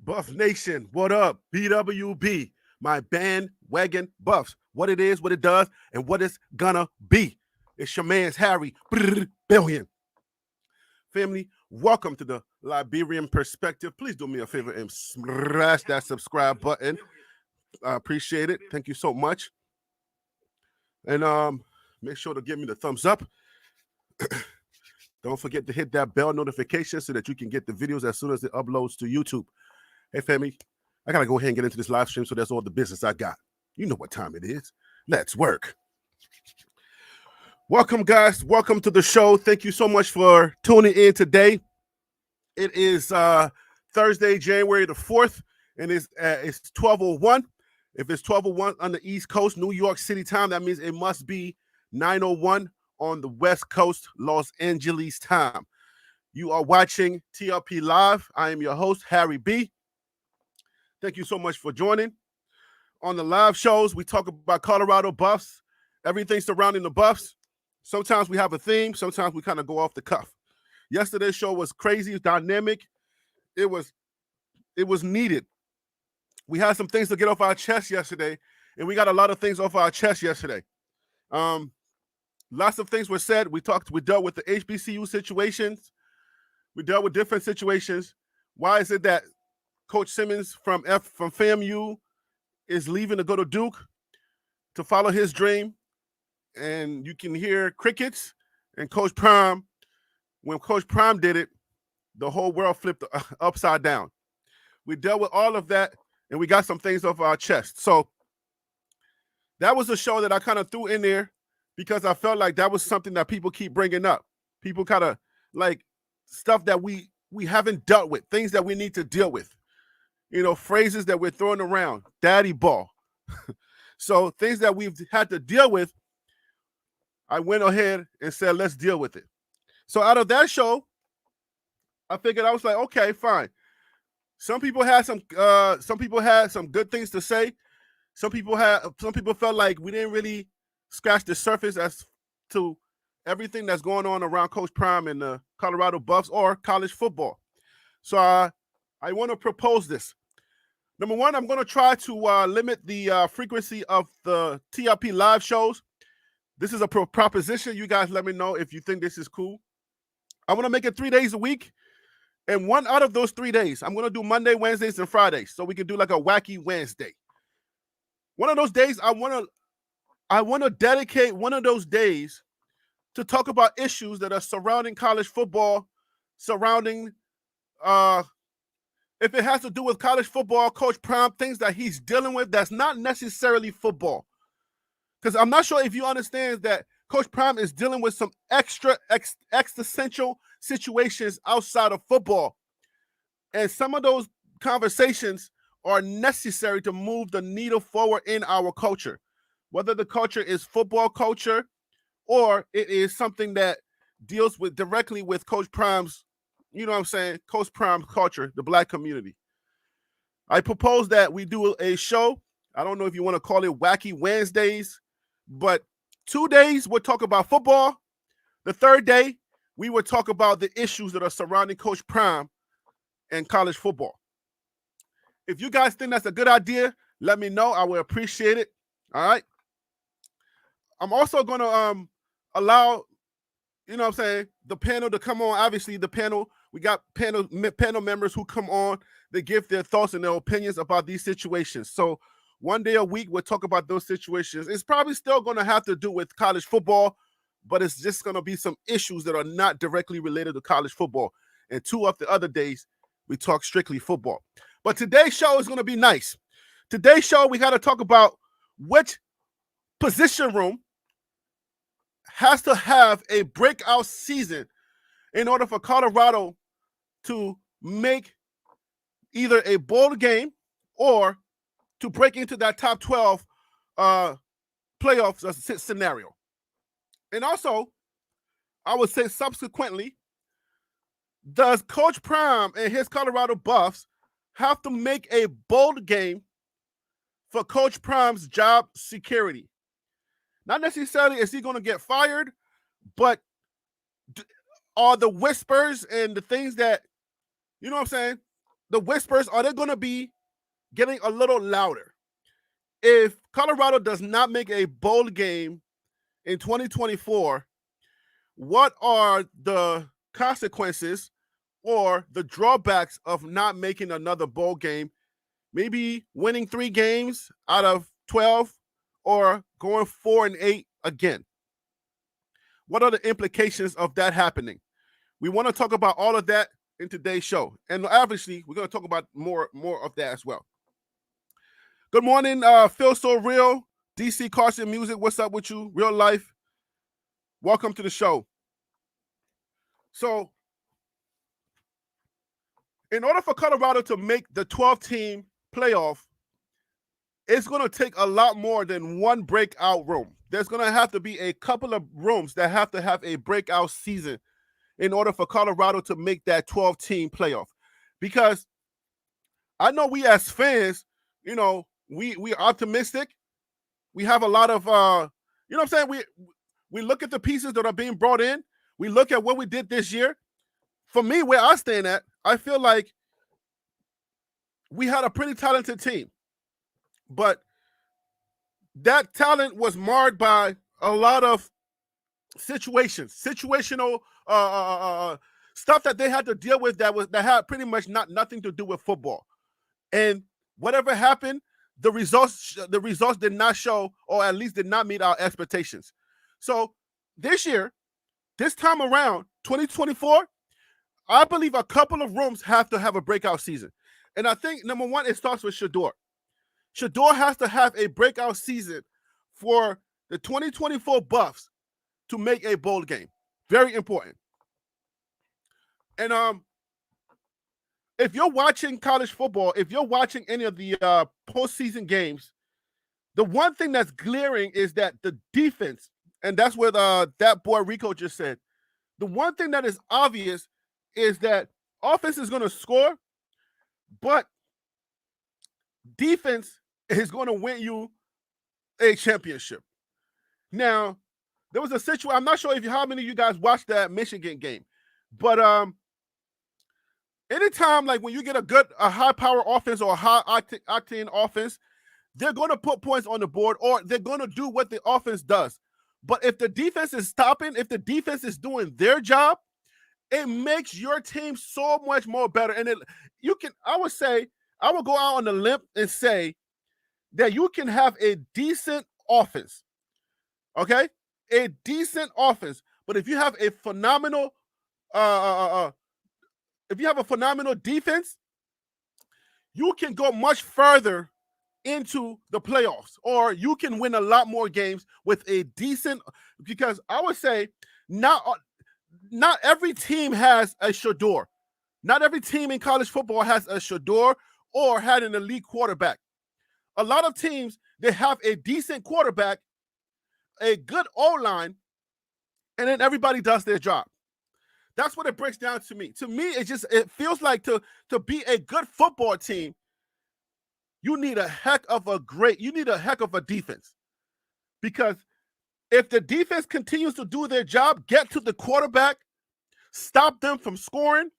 Buff Nation, what up? BWB, my bandwagon buffs. What it is, what it does, and what it's gonna be. It's your man's Harry Billion. Family, welcome to the Liberian Perspective. Please do me a favor and smash that subscribe button. I appreciate it. Thank you so much. And make sure to give me the thumbs up. Don't forget to hit that bell notification so that you can get the videos as soon as it uploads to YouTube. Hey, family, I got to go ahead and get into this live stream, so that's all the business I got. You know what time it is. Let's work. Welcome, guys. Welcome to the show. Thank you so much for tuning in today. It is Thursday, January the 4th, and it's 12:01. If it's 12:01 on the East Coast, New York City time, that means it must be 9:01 on the West Coast, Los Angeles time. You are watching TLP Live. I am your host, Harry B. Thank you so much for joining. On the live shows, we talk about Colorado Buffs, everything surrounding the Buffs. Sometimes we have a theme. Sometimes we kind of go off the cuff. Yesterday's show was crazy, dynamic. It was needed. We had some things to get off our chest yesterday, and we got a lot of things off our chest yesterday. Lots of things were said. We dealt with the HBCU situations. We dealt with different situations. Why is it that Coach Simmons from FAMU is leaving to go to Duke to follow his dream? And you can hear crickets. And Coach Prime, when Coach Prime did it, the whole world flipped upside down. We dealt with all of that, and we got some things off our chest. So that was a show that I kind of threw in there because I felt like that was something that people keep bringing up. People kind of like stuff that we haven't dealt with, things that we need to deal with. You know, phrases that we're throwing around, daddy ball. So things that we've had to deal with, I went ahead and said, let's deal with it. So out of that show, I figured I was like, okay, fine. Some people had some good things to say. Some people felt like we didn't really scratch the surface as to everything that's going on around Coach Prime and the Colorado Buffs or college football. So I want to propose this. Number one, I'm going to try to limit the frequency of the TLP live shows. This is a proposition. You guys let me know if you think this is cool. I want to make it 3 days a week. And one out of those 3 days, I'm going to do Monday, Wednesdays, and Fridays. So we can do like a wacky Wednesday. One of those days, I want to dedicate one of those days to talk about issues that are surrounding college football, surrounding if it has to do with college football, Coach Prime, things that he's dealing with that's not necessarily football. Because I'm not sure if you understand that Coach Prime is dealing with some existential situations outside of football. And some of those conversations are necessary to move the needle forward in our culture. Whether the culture is football culture or it is something that deals with directly with Coach Prime's, you know what I'm saying, Coach Prime culture, the black community. I propose that we do a show. I don't know if you want to call it Wacky Wednesdays, but 2 days we'll talk about football. The third day, we will talk about the issues that are surrounding Coach Prime and college football. If you guys think that's a good idea, let me know. I will appreciate it. All right. I'm also going to allow, you know what I'm saying, the panel to come on. Obviously, the panel, we got panel members who come on. They give their thoughts and their opinions about these situations. So 1 day a week, we'll talk about those situations. It's probably still going to have to do with college football, but it's just going to be some issues that are not directly related to college football. And 2 of the other days, we talk strictly football. But today's show is going to be nice. Today's show, we got to talk about which position room has to have a breakout season in order for Colorado to make either a bowl game or to break into that top 12 playoff scenario. And also, I would say subsequently, does Coach Prime and his Colorado Buffs have to make a bold game for Coach Prime's job security? Not necessarily is he going to get fired, but are the whispers and the things that, you know what I'm saying, the whispers, are they going to be getting a little louder? If Colorado does not make a bowl game in 2024, what are the consequences or the drawbacks of not making another bowl game? Maybe winning 3 games out of 12 or going 4-8 again. What are the implications of that happening? We want to talk about all of that in today's show. And obviously, we're going to talk about more of that as well. Good morning, Phil So Real, DC Carson Music. What's up with you? Real life. Welcome to the show. So, in order for Colorado to make the 12-team playoff, it's going to take a lot more than one breakout room. There's going to have to be a couple of rooms that have to have a breakout season in order for Colorado to make that 12-team playoff. Because I know we as fans, we're optimistic. We have a lot of, you know what I'm saying? We look at the pieces that are being brought in. We look at what we did this year. For me, where I stand at, I feel like we had a pretty talented team. But that talent was marred by a lot of situational stuff that they had to deal with that had pretty much nothing to do with football. And whatever happened, the results did not show, or at least did not meet our expectations. So this year, this time around, 2024, I believe a couple of rooms have to have a breakout season. And I think, number one, it starts with Shedeur. Shedeur has to have a breakout season for the 2024 Buffs to make a bowl game. Very important. And if you're watching college football, if you're watching any of the postseason games, the one thing that's glaring is that the defense, and that's what that boy Rico just said, the one thing that is obvious is that offense is going to score, but defense is going to win you a championship. Now, there was a situation, I'm not sure how many of you guys watched that Michigan game, but anytime, like when you get a high power offense or a high octane offense, they're going to put points on the board, or they're going to do what the offense does. But if the defense is stopping, if the defense is doing their job, it makes your team so much more better. And I would go out on the limb and say that you can have a decent offense, okay? A decent offense. But if you have a phenomenal defense, you can go much further into the playoffs, or you can win a lot more games with a decent, because I would say not every team has a Shedeur. Not every team in college football has a Shedeur or had an elite quarterback. A lot of teams, they have a decent quarterback, a good O-line, and then everybody does their job. That's what it breaks down to me. To me, it feels like to be a good football team, you need a heck of a defense. Because if the defense continues to do their job, get to the quarterback, stop them from scoring,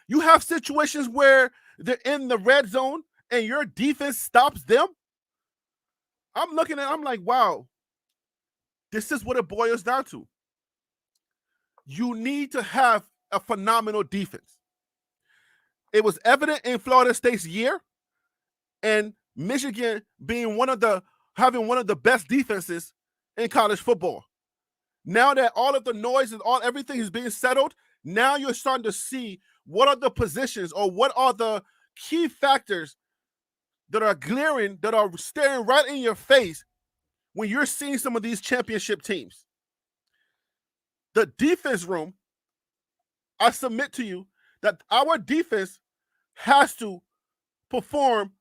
you have situations where they're in the red zone and your defense stops them. I'm like, wow, this is what it boils down to. You need to have a phenomenal defense. It was evident in Florida State's year, and Michigan being having one of the best defenses in college football. Now that all of the noise and everything is being settled, now you're starting to see what are the positions or what are the key factors that are glaring, that are staring right in your face when you're seeing some of these championship teams. The defense room, I submit to you that our defense has to perform,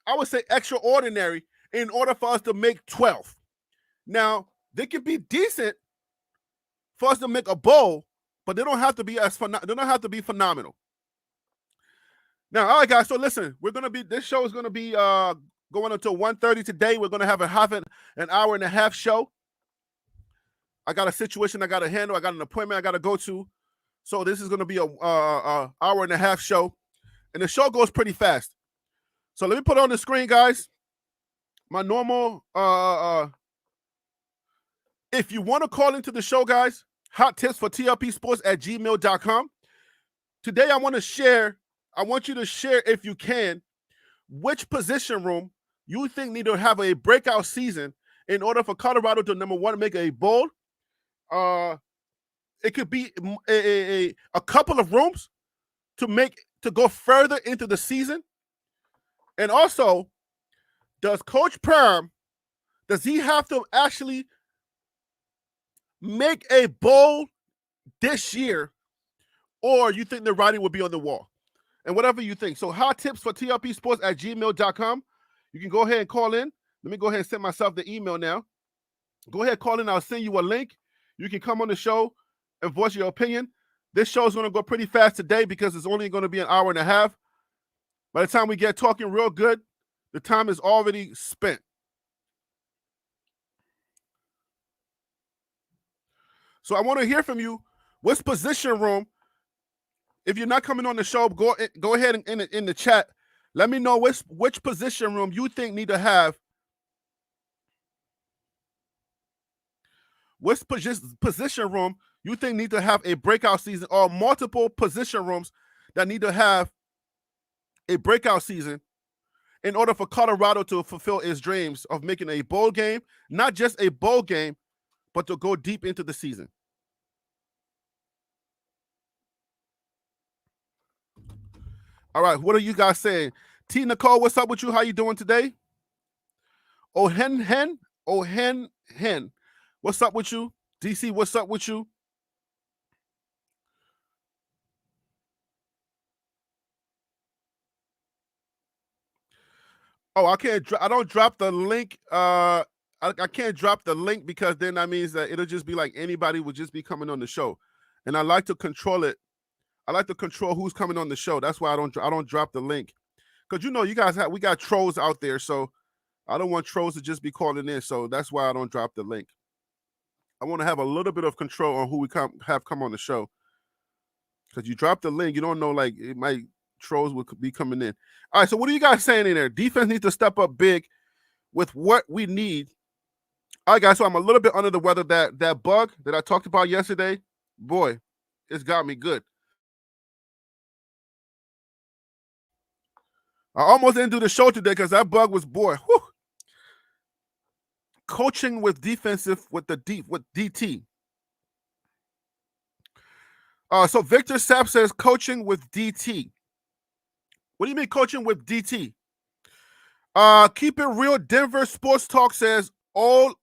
I would say, extraordinary in order for us to make 12. Now, they can be decent for us to make a bowl, but they don't have to be phenomenal. Now, all right, guys. So listen, this show is gonna be going until 1:30 today. We're gonna have an hour and a half show. I got a situation I got to handle. I got an appointment I got to go to. So this is gonna be a hour and a half show. and the show goes pretty fast. So let me put on the screen, guys. My normal. If you want to call into the show, guys, hot tips for tlpsports@gmail.com. Today, I want you to share, if you can, which position room you think need to have a breakout season in order for Colorado to, number one, make a bold. It could be a couple of rooms to go further into the season. And also, does Coach Perm, does he have to actually make a bowl this year, or you think the writing will be on the wall? And whatever you think. So hot tips for tlpsports@gmail.com. You can go ahead and call in. Let me go ahead and send myself the email now. Go ahead, call in. I'll send you a link. You can come on the show and voice your opinion. This show is going to go pretty fast today because it's only going to be an hour and a half. By the time we get talking real good, the time is already spent. So I want to hear from you. What's position room? If you're not coming on the show, go ahead and in the chat. Let me know which position room you think need to have. Which position room you think need to have a breakout season, or multiple position rooms that need to have a breakout season in order for Colorado to fulfill its dreams of making a bowl game, not just a bowl game, but to go deep into the season. All right, what are you guys saying? T. Nicole, what's up with you? How you doing today? Ohen, what's up with you? DC, what's up with you? Oh, I don't drop the link. I can't drop the link because then that means that it'll just be like anybody would just be coming on the show. And I like to control it. I like to control who's coming on the show. That's why I don't drop the link. Because you guys we got trolls out there, so I don't want trolls to just be calling in. So that's why I don't drop the link. I want to have a little bit of control on who we have come on the show. Because you drop the link, you don't know, like, it might trolls will be coming in. All right, so what are you guys saying in there? Defense needs to step up big with what we need. All right, guys, so I'm a little bit under the weather. That bug that I talked about yesterday, boy, it's got me good. I almost didn't do the show today because that bug was, boy, whew. Coaching with defensive with DT. So Victor Sapp says coaching with DT. What do you mean coaching with DT? Keep it real. Denver Sports Talk says the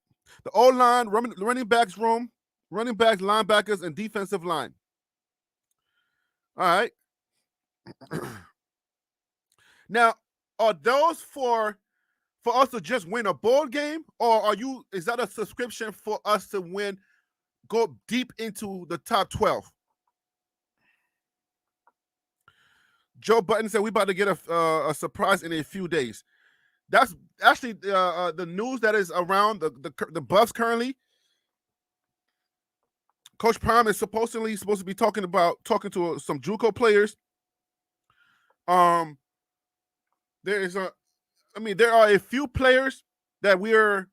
O-line, running backs room, running backs, linebackers, and defensive line. All right. Now, are those for us to just win a bowl game, or is that a subscription for us to go deep into the top 12? Joe Button said we about to get a surprise in a few days. That's actually the news that is around the Buffs currently. Coach Prime is supposedly supposed to be talking to some JUCO players. There are a few players that we're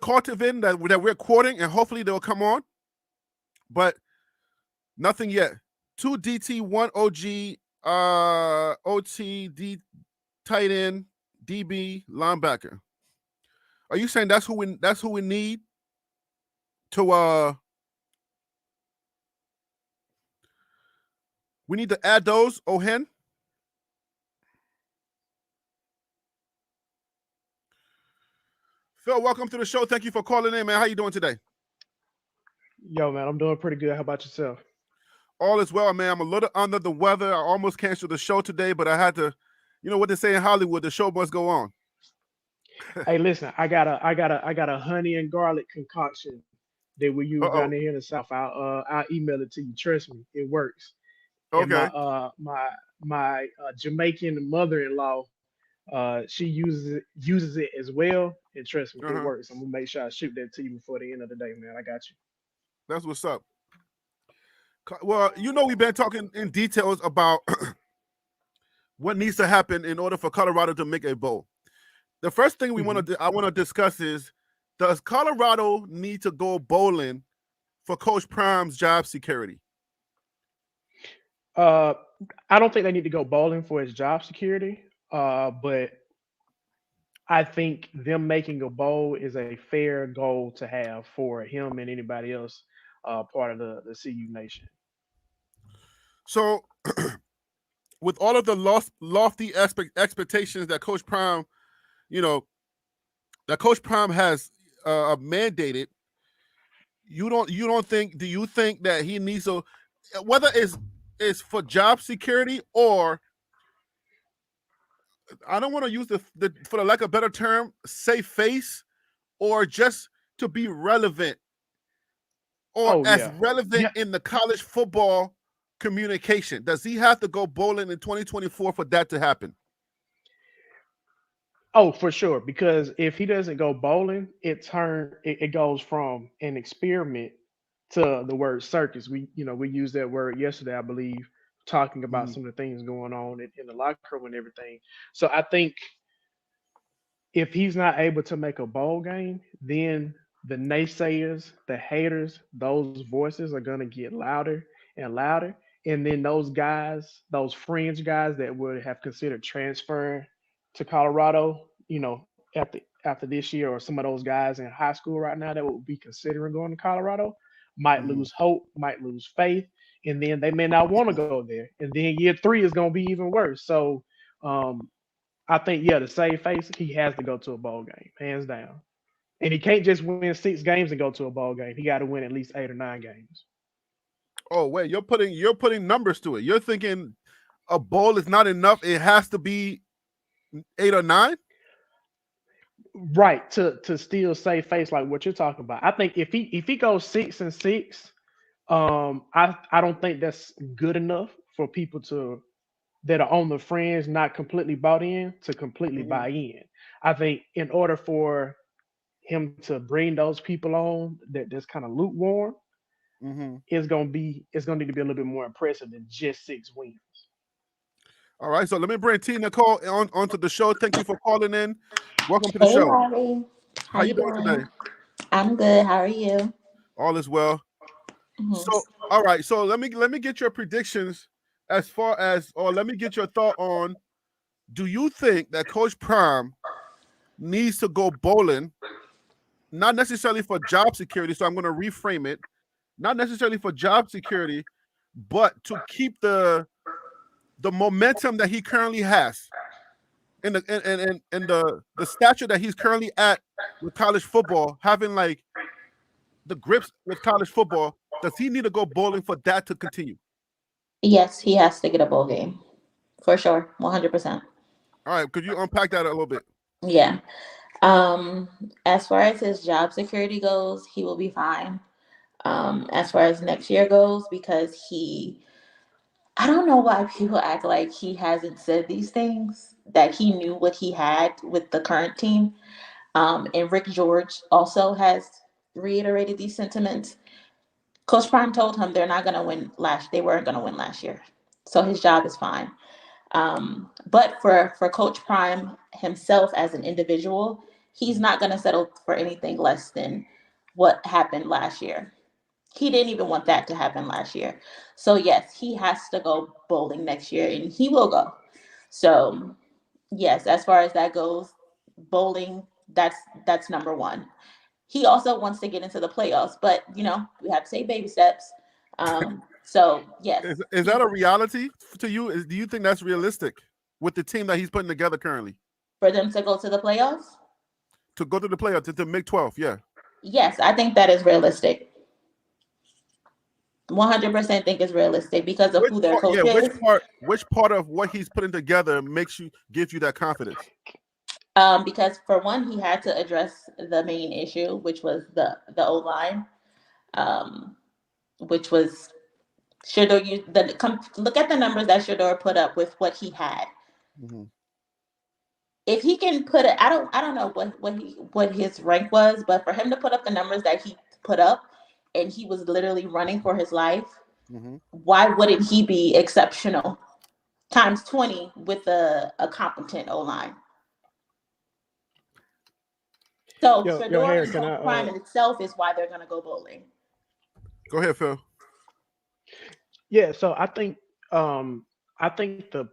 cultivating, that we're courting, and hopefully they'll come on. But nothing yet. 2 DT, 1 OG, OT, D, tight end, DB, linebacker. Are you saying that's who we need to we need to add those, Ohen? Phil, welcome to the show. Thank you for calling in, man. How you doing today? Yo, man, I'm doing pretty good. How about yourself? All is well, man. I'm a little under the weather. I almost canceled the show today, but I had to, you know what they say in Hollywood, the show must go on. Hey, listen, I got a honey and garlic concoction that we use down here in the South. I'll email it to you. Trust me, it works. Okay. And my Jamaican mother-in-law, she uses it as well. And trust me, it works. I'm gonna make sure I shoot that to you before the end of the day, man. I got you. That's what's up. Well, we've been talking in details about what needs to happen in order for Colorado to make a bowl. The first thing I want to discuss is, does Colorado need to go bowling for Coach Prime's job security? Uh, I don't think they need to go bowling for his job security. But I think them making a bowl is a fair goal to have for him and anybody else part of the CU Nation. So, with all of the lofty expectations that Coach Prime, you know, that Coach Prime has mandated, you don't think? Do you think that he needs to, whether it's for job security, or I don't want to use the for the lack of a better term, save face, or just to be relevant, or Oh as yeah, relevant yeah. in the college football communication? Does he have to go bowling in 2024 for that to happen? Oh, for sure. Because if he doesn't go bowling, it goes from an experiment to the word circus. We used that word yesterday, I believe, talking about Mm-hmm. some of the things going on in the locker room and everything. So I think if he's not able to make a bowl game, then the naysayers, the haters, those voices are gonna get louder and louder. And then those guys, those fringe guys that would have considered transferring to Colorado, after this year, or some of those guys in high school right now that would be considering going to Colorado, might Mm-hmm. lose hope, might lose faith, and then they may not want to go there. And then year three is gonna be even worse. So um, I think, yeah, to save face, he has to go to a bowl game, hands down. And he can't just win 6 games and go to a bowl game. He got to win at least 8 or 9 games. Oh wait, you're putting numbers to it. You're thinking a bowl is not enough. It has to be 8 or 9. Right, to still save face like what you're talking about. I think if he goes 6-6, I don't think that's good enough for people to that are on the fringe, not completely bought in, to completely Mm-hmm. buy in. I think in order for him to bring those people on that's kind of lukewarm, Mm-hmm. it's gonna need to be a little bit more impressive than just 6 wins. All right, so let me bring T Nicole onto the show. Thank you for calling in. Welcome to the Hey, show. Larry. How How you you doing today? doing? I'm good. How are you? All is well. Mhm. So, all right. So let me get your predictions as far as, or let me get your thought on. Do you think that Coach Prime needs to go bowling, not necessarily for job security? So I'm going to reframe it, not necessarily for job security, but to keep the momentum that he currently has, and the stature that he's currently at with college football, having like the grips with college football. Does he need to go bowling for that to continue? Yes, he has to get a bowl game for sure. 100%. All right, could you unpack that a little bit? Yeah. Um, as far as his job security goes, he will be fine. As far as next year goes, because I don't know why people act like he hasn't said these things, that he knew what he had with the current team. And Rick George also has reiterated these sentiments. Coach Prime told him they weren't gonna win last year. So his job is fine. But for Coach Prime himself as an individual, he's not gonna settle for anything less than what happened last year. He didn't even want that to happen last year. So yes, he has to go bowling next year, and he will go. So yes, as far as that goes, bowling, that's number one. He also wants to get into the playoffs, but we have to take baby steps. So yes, Is that a reality to you? Do you think that's realistic with the team that he's putting together currently for them to go to the playoffs, to go to the playoffs to make 12? Yeah. yes, I think that is realistic. 100% think it's realistic because of Which who their part? coach Yeah. Which is. part? Which part of what he's putting together gives you that confidence? Because for one, he had to address the main issue, which was the O line, um, which was Shador. Look at the numbers that Shador put up with what he had. Mm-hmm. If he can put it, I don't know what his rank was, but for him to put up the numbers that he put up, and he was literally running for his life, Mm-hmm. why wouldn't he be exceptional? times 20 with a competent O line. So Yo, Fedor Harry, and can Coach I? Prime in itself is why they're gonna go bowling. Go ahead, Phil. Yeah. So um, I think the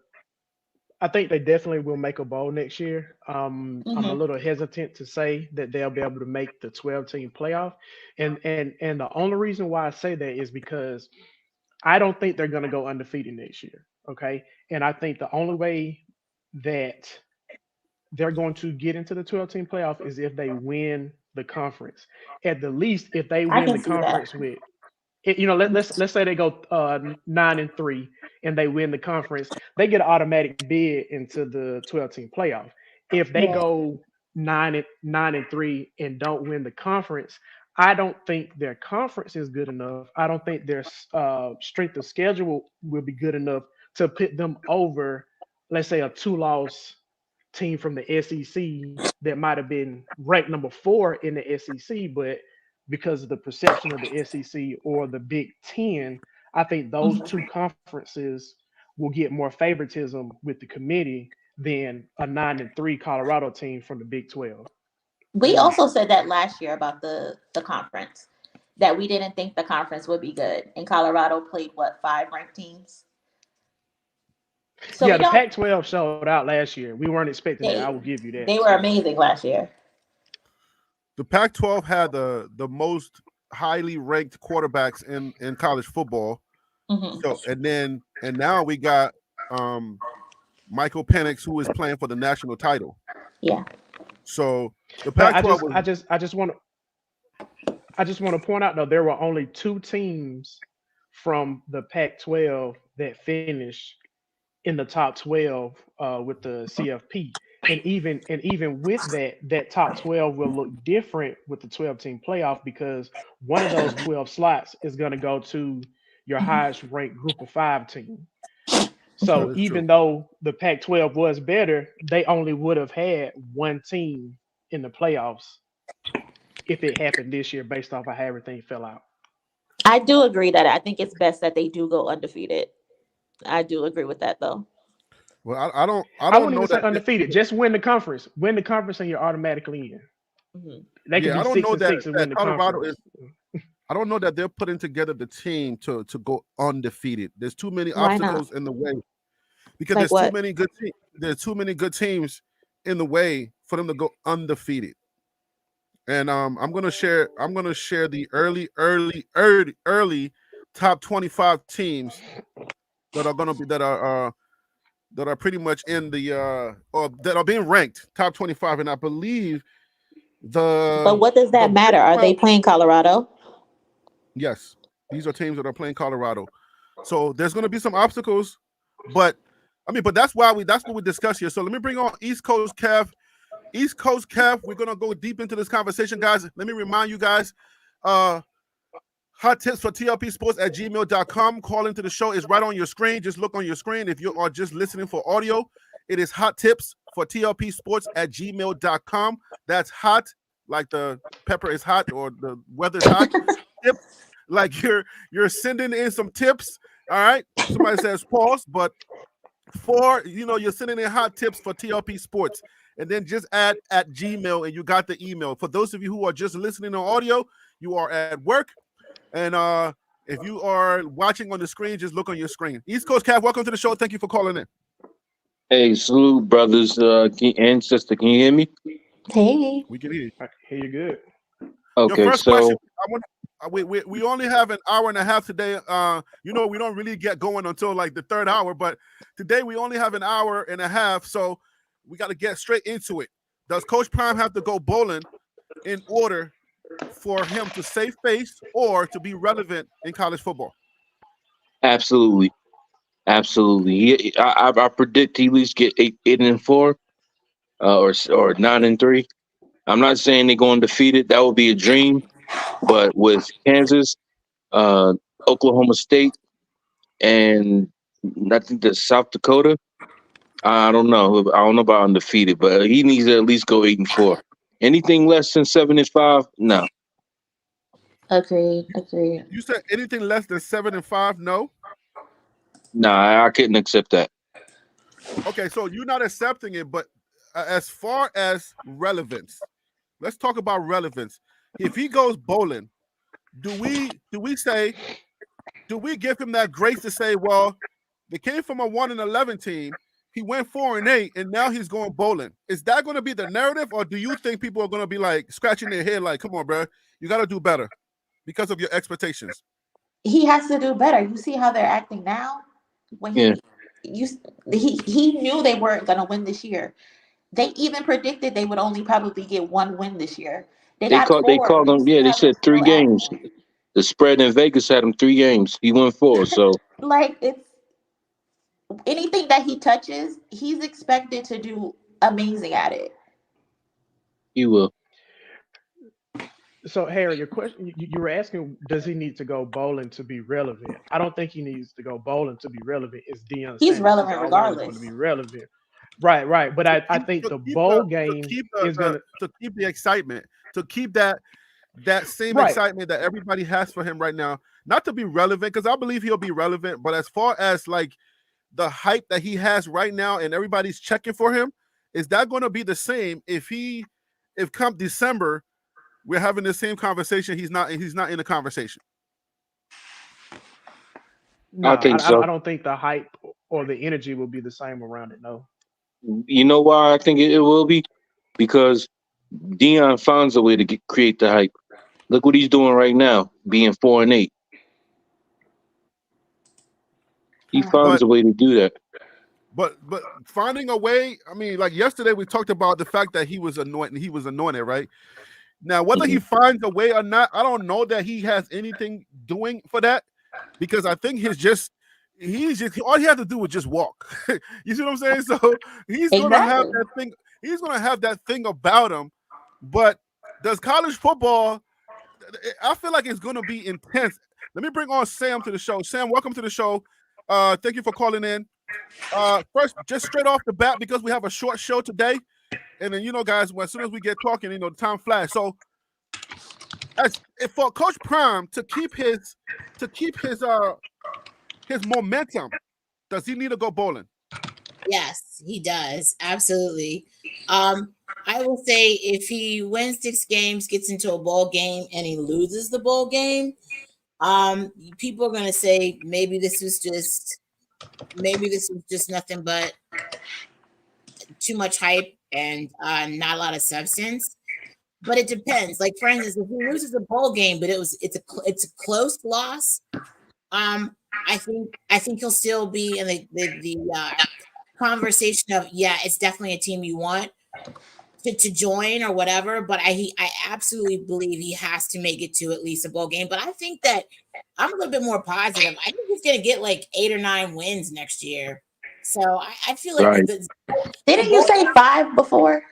I think they definitely will make a bowl next year. I'm a Hmm. little hesitant to say that they'll be able to make the 12-team playoff, and the only reason why I say that is because I don't think they're going to go undefeated next year. Okay, and I think the only way that they're going to get into the 12-team playoff is if they win the conference. At the least, if they I win can the see that. conference with let's say they go 9-3 and they win the conference, they get an automatic bid into the 12-team playoff. If they Yeah. go 9-3 and don't win the conference, I don't think their conference is good enough. I don't think their strength of schedule will be good enough to put them over, let's say, a two-loss team from the SEC that might have been ranked number 4 in the SEC, but because of the perception of the SEC or the Big Ten, I think those two Mhm. conferences will get more favoritism with the committee than a 9-3 Colorado team from the Big 12. We Mm, also said that last year about the conference, that we didn't think the conference would be good. And Colorado played what, 5 ranked teams? So Yeah, we the don't. Pac-12 showed out last year. We weren't expecting that. I They will give you that. they were amazing last year. the Pac-12 had the most highly ranked quarterbacks in college football. Hmm. So and now we got um Michael Penix, who is playing for the national title. Yeah. So the But Pac-12 was I just want to point out though there were only 2 teams from the Pac-12 that finished in the top 12 with the CFP. And even with that, that top 12 will look different with the 12-team playoff because one of those 12 slots is going to go to your highest ranked group of 5 team. that So is true. even though the Pac-12 was better, they only would have had one team in the playoffs if it happened this year based off of how everything fell out. I do agree that I think it's best that they do go undefeated. I do agree with that though. Well, I I don't wouldn't know even say that. undefeated. Just win the conference. Win the conference and you're automatically in. Hmm. They could Yeah, be I don't six know and that six and that win the Colorado is. conference. I don't know that they're putting together the team to go undefeated. There's too many Why not? obstacles in the way because Like what? there's too many good teams in the way for them to go undefeated. And I'm gonna share the early top 25 teams that are gonna be that are pretty much in the or that are being ranked top 25, and I believe But what does the that Big matter? Are 12. they playing Colorado? Yes, these are teams that are playing Colorado. So there's going to be some obstacles, but I mean, but that's what we discuss here. So let me bring on East Coast Kev. East Coast Kev, we're going to go deep into this conversation, guys. Let me remind you guys, uh, hot tips for TLP Sports at gmail.com. Call into the show is right on your screen. Just look on your screen. If you are just listening for audio, it is hot tips for TLP Sports at gmail.com. That's hot, like the pepper is hot or the weather's hot. Tip, like you're sending in some tips. All right. Somebody says pause, but you're sending in hot tips for TLP Sports. And then just add at Gmail and you got the email. For those of you who are just listening on audio, you are at work. And if you are watching on the screen, just look on your screen. East Coast Cat, welcome to the show. Thank you for calling in. Hey, salute, brothers and sister. Can you hear me? Hey. We can hear you. I hear you good. Your Okay, first question. so I want. We only have an hour and a half today. We don't really get going until like the third hour, but today we only have an hour and a half, so we got to get straight into it. Does Coach Prime have to go bowling in order for him to save face or to be relevant in college football? absolutely, absolutely. I predict he at least get 8-4, or 9-3. I'm not saying they're going defeated. That would be a dream. But with Kansas, uh, Oklahoma State, and I think the South Dakota, I don't know. I don't know about undefeated, but he needs to at least go 8-4. Anything less than 7-5, no. Agreed. Agreed. You said anything less than 7-5? No. Nah, I couldn't accept that. Okay, so you're not accepting it, but as far as relevance, let's talk about relevance. If he goes bowling, do we say, do we give him that grace to say, well, they came from a 1-11 team, he went 4-8, and now he's going bowling? Is that going to be the narrative, or do you think people are going to be like scratching their head, like, come on, bro, you got to do better because of your expectations? He has to do better. You see how they're acting now? When Yeah, he knew they weren't going to win this year. They even predicted they would only probably get one win this year. They got they four, called and you him. Yeah, see they how they're said 3 still games. acting. The spread in Vegas had him 3 games. He won 4, so Like, it's anything that he touches, he's expected to do amazing at it. he will. So Harry, your question, you were asking, does he need to go bowling to be relevant? I don't think he needs to go bowling to be relevant. It's Deion He's Sanders. He's relevant always going to regardless. be relevant. Right, right. But I think the bowl game is gonna To keep the excitement, to keep that same right. excitement that everybody has for him right now, not to be relevant, because I believe he'll be relevant, but as far as like the hype that he has right now and everybody's checking for him, is that going to be the same if come December we're having the same conversation, he's not in the conversation? No, I think I so. don't think the hype or the energy will be the same around it. No. You know why I think it will be? Because Dion finds a way to create the hype. Look what he's doing right now, being 4-8. He finds But a way to do that. but finding a way, I mean, like yesterday we talked about the fact that he was anointed, right? Now, whether he finds a way or not, I don't know that he has anything doing for that, because I think he's just all he has to do is just walk. You see what I'm saying? So he's gonna have Exactly. that thing. He's gonna have that thing about him. But does college football? I feel like it's gonna be intense. Let me bring on Sam to the show. Sam, welcome to the show. Thank you for calling in. First, just straight off the bat, because we have a short show today, and then guys, as soon as we get talking, the time flies. So, for Coach Prime to keep his momentum, does he need to go bowling? Yes, he does. Absolutely. I will say if he wins 6 games, gets into a bowl game, and he loses the bowl game, people are gonna say maybe this was just nothing but too much hype and not a lot of substance. But it depends. Like for instance, if he loses the bowl game, but it's a close loss, I think he'll still be in the conversation of it's definitely a team you want to join or whatever. But I absolutely believe he has to make it to at least a bowl game. But I think that I'm a little bit more positive. I think he's gonna get like 8 or 9 wins next year. So I feel like Right. Didn't you say 5 before?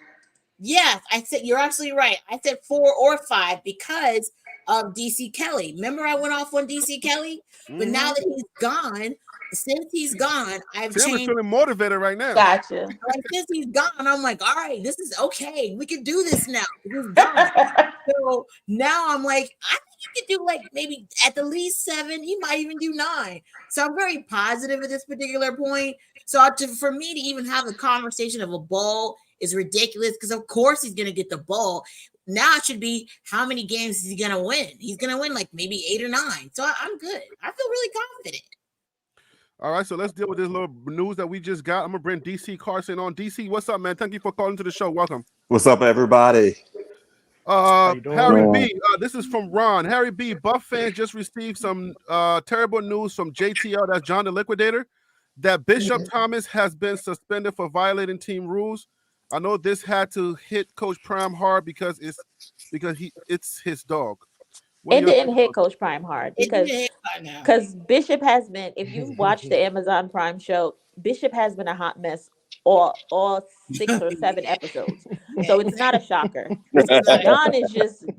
Yes, I said you're absolutely right. I said 4 or 5 because of DC Kelly. Remember, I went off on DC Kelly, but now that he's gone, since he's gone, I've Sam is changed. feeling motivated right now. Gotcha. Like since he's gone, I'm like, all right, this is okay. We can do this now. He's gone. So now I'm like, I think you could do like maybe at the least 7. He might even do 9. So I'm very positive at this particular point. So for me to even have the conversation of a bowl is ridiculous because of course he's gonna get the bowl. Now it should be how many games is he gonna win? He's gonna win like maybe 8 or 9. So I'm good. I feel really confident. All right, so let's deal with this little news that we just got. I'm gonna bring DC Carson on. DC, what's up, man? Thank you for calling to the show. Welcome. What's up, everybody? How you doing? Harry B. This is from Ron. Harry B. Buff fans just received some terrible news from JTL, that's John the Liquidator, that Bishop Thomas has been suspended for violating team rules. I know this had to hit Coach Prime hard because it's his dog. It didn't hit Coach Prime hard because Bishop has been, if you've watched the Amazon Prime show, Bishop has been a hot mess all 6 or 7 episodes. So it's not a shocker.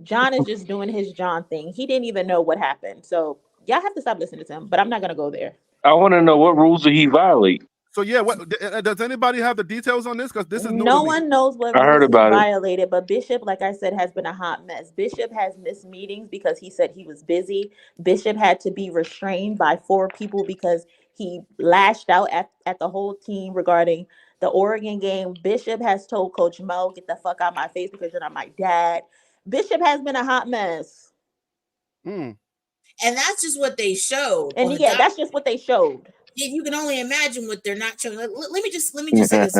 John is just doing his John thing. He didn't even know what happened. So y'all have to stop listening to him, but I'm not gonna go there. I want to know what rules did he violate? So yeah, what does anybody have the details on this? Because this is new No to me. one knows what I heard rules he about it. violated, but Bishop, like I said, has been a hot mess. Bishop has missed meetings because he said he was busy. Bishop had to be restrained by 4 people because He lashed out at the whole team regarding the Oregon game. Bishop has told Coach Mo, get the fuck out of my face because you're not my dad. Bishop has been a hot mess. Mm. And that's just what they showed. And yeah, that's just what they showed. You can only imagine what they're not showing. Let me just say this.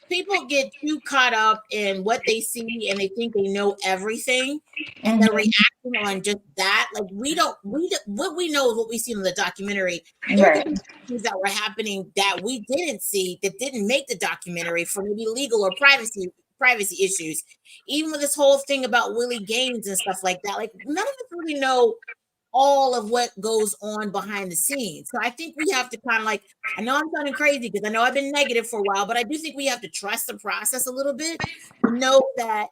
People get too caught up in what they see and they think they know everything, and they're reacting on just that. Like what we know is what we see in the documentary. There could be things that were happening that we didn't see, that didn't make the documentary for maybe legal or privacy issues. Even with this whole thing about Willie Gaines and stuff like that, like none of us really know all of what goes on behind the scenes. So I think we have to kind of like, I know I'm sounding crazy because I know I've been negative for a while, but I do think we have to trust the process a little bit and know that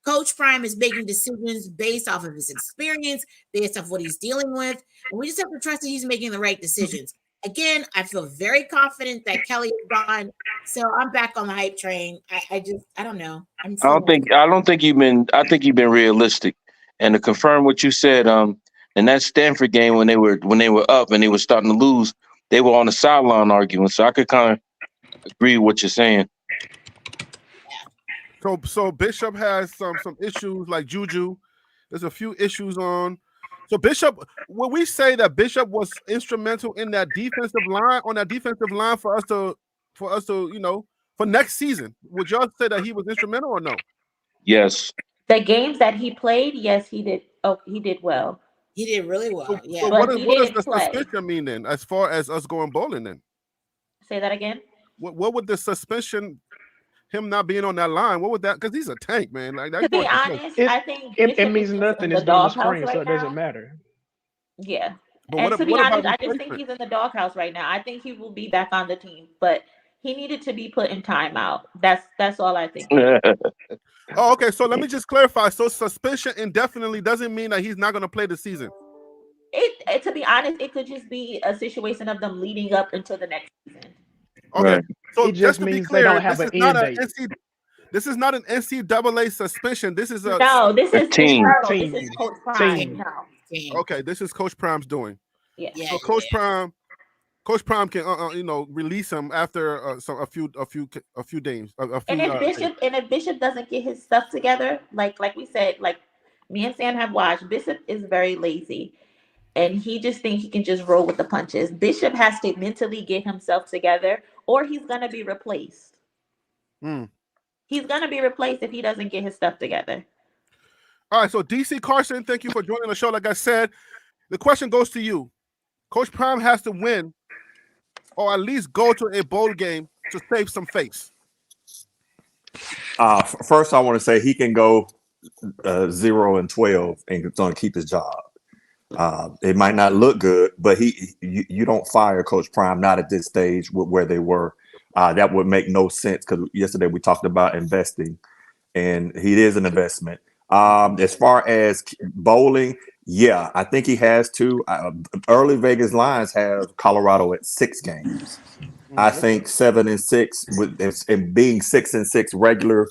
Coach Prime is making decisions based off of his experience, based off what he's dealing with. And we just have to trust that he's making the right decisions. Again, I feel very confident that Kelly is gone. So I'm back on the hype train. I don't know. I don't think you've been. I think you've been realistic. And to confirm what you said, in that Stanford game when they were up and they were starting to lose, they were on the sideline arguing. So I could kind of agree with what you're saying. So Bishop has some issues like Juju. There's a few issues on. So Bishop, when we say that Bishop was instrumental in that defensive line for us to for next season, would y'all say that he was instrumental or no? Yes. The games that he played, yes, he did. Oh, he did well. He did really well. So, Yeah. So what does the suspension mean then, as far as us going bowling then? Say that again. What would the suspension, him not being on that line, what would that? Because he's a tank, man. Like that. To be honest, I think it means nothing. It's during the spring, so it doesn't matter. Yeah. But and to be honest, I just think he's in the doghouse right now. I think he will be back on the team, but he needed to be put in timeout. That's all I think. Oh, okay. So let me just clarify. So suspension indefinitely doesn't mean that he's not going to play the season. To be honest, it could just be a situation of them leading up into the next season. Okay. Right. So it just means they don't have an end date. This is not an NCAA suspension. This is a this is team. This is Coach Prime. Okay, this is Coach Prime's doing. Yeah. So Coach Prime can release him after a few days. And if Bishop doesn't get his stuff together, like we said, like me and Sam have watched, Bishop is very lazy, and he just thinks he can just roll with the punches. Bishop has to mentally get himself together, or he's gonna be replaced. He's gonna be replaced if he doesn't get his stuff together. All right, so DC Carson, thank you for joining the show. Like I said, the question goes to you. Coach Prime has to win, or at least go to a bowl game to save some face. First, I want to say he can go 0-12 and going to keep his job. It might not look good, but you don't fire Coach Prime, not at this stage with where they were. That would make no sense because yesterday we talked about investing, and he is an investment. As far as bowling, yeah, I think he has to. Early Vegas lines have Colorado at 6 games. I think 7-6 with being 6-6 regular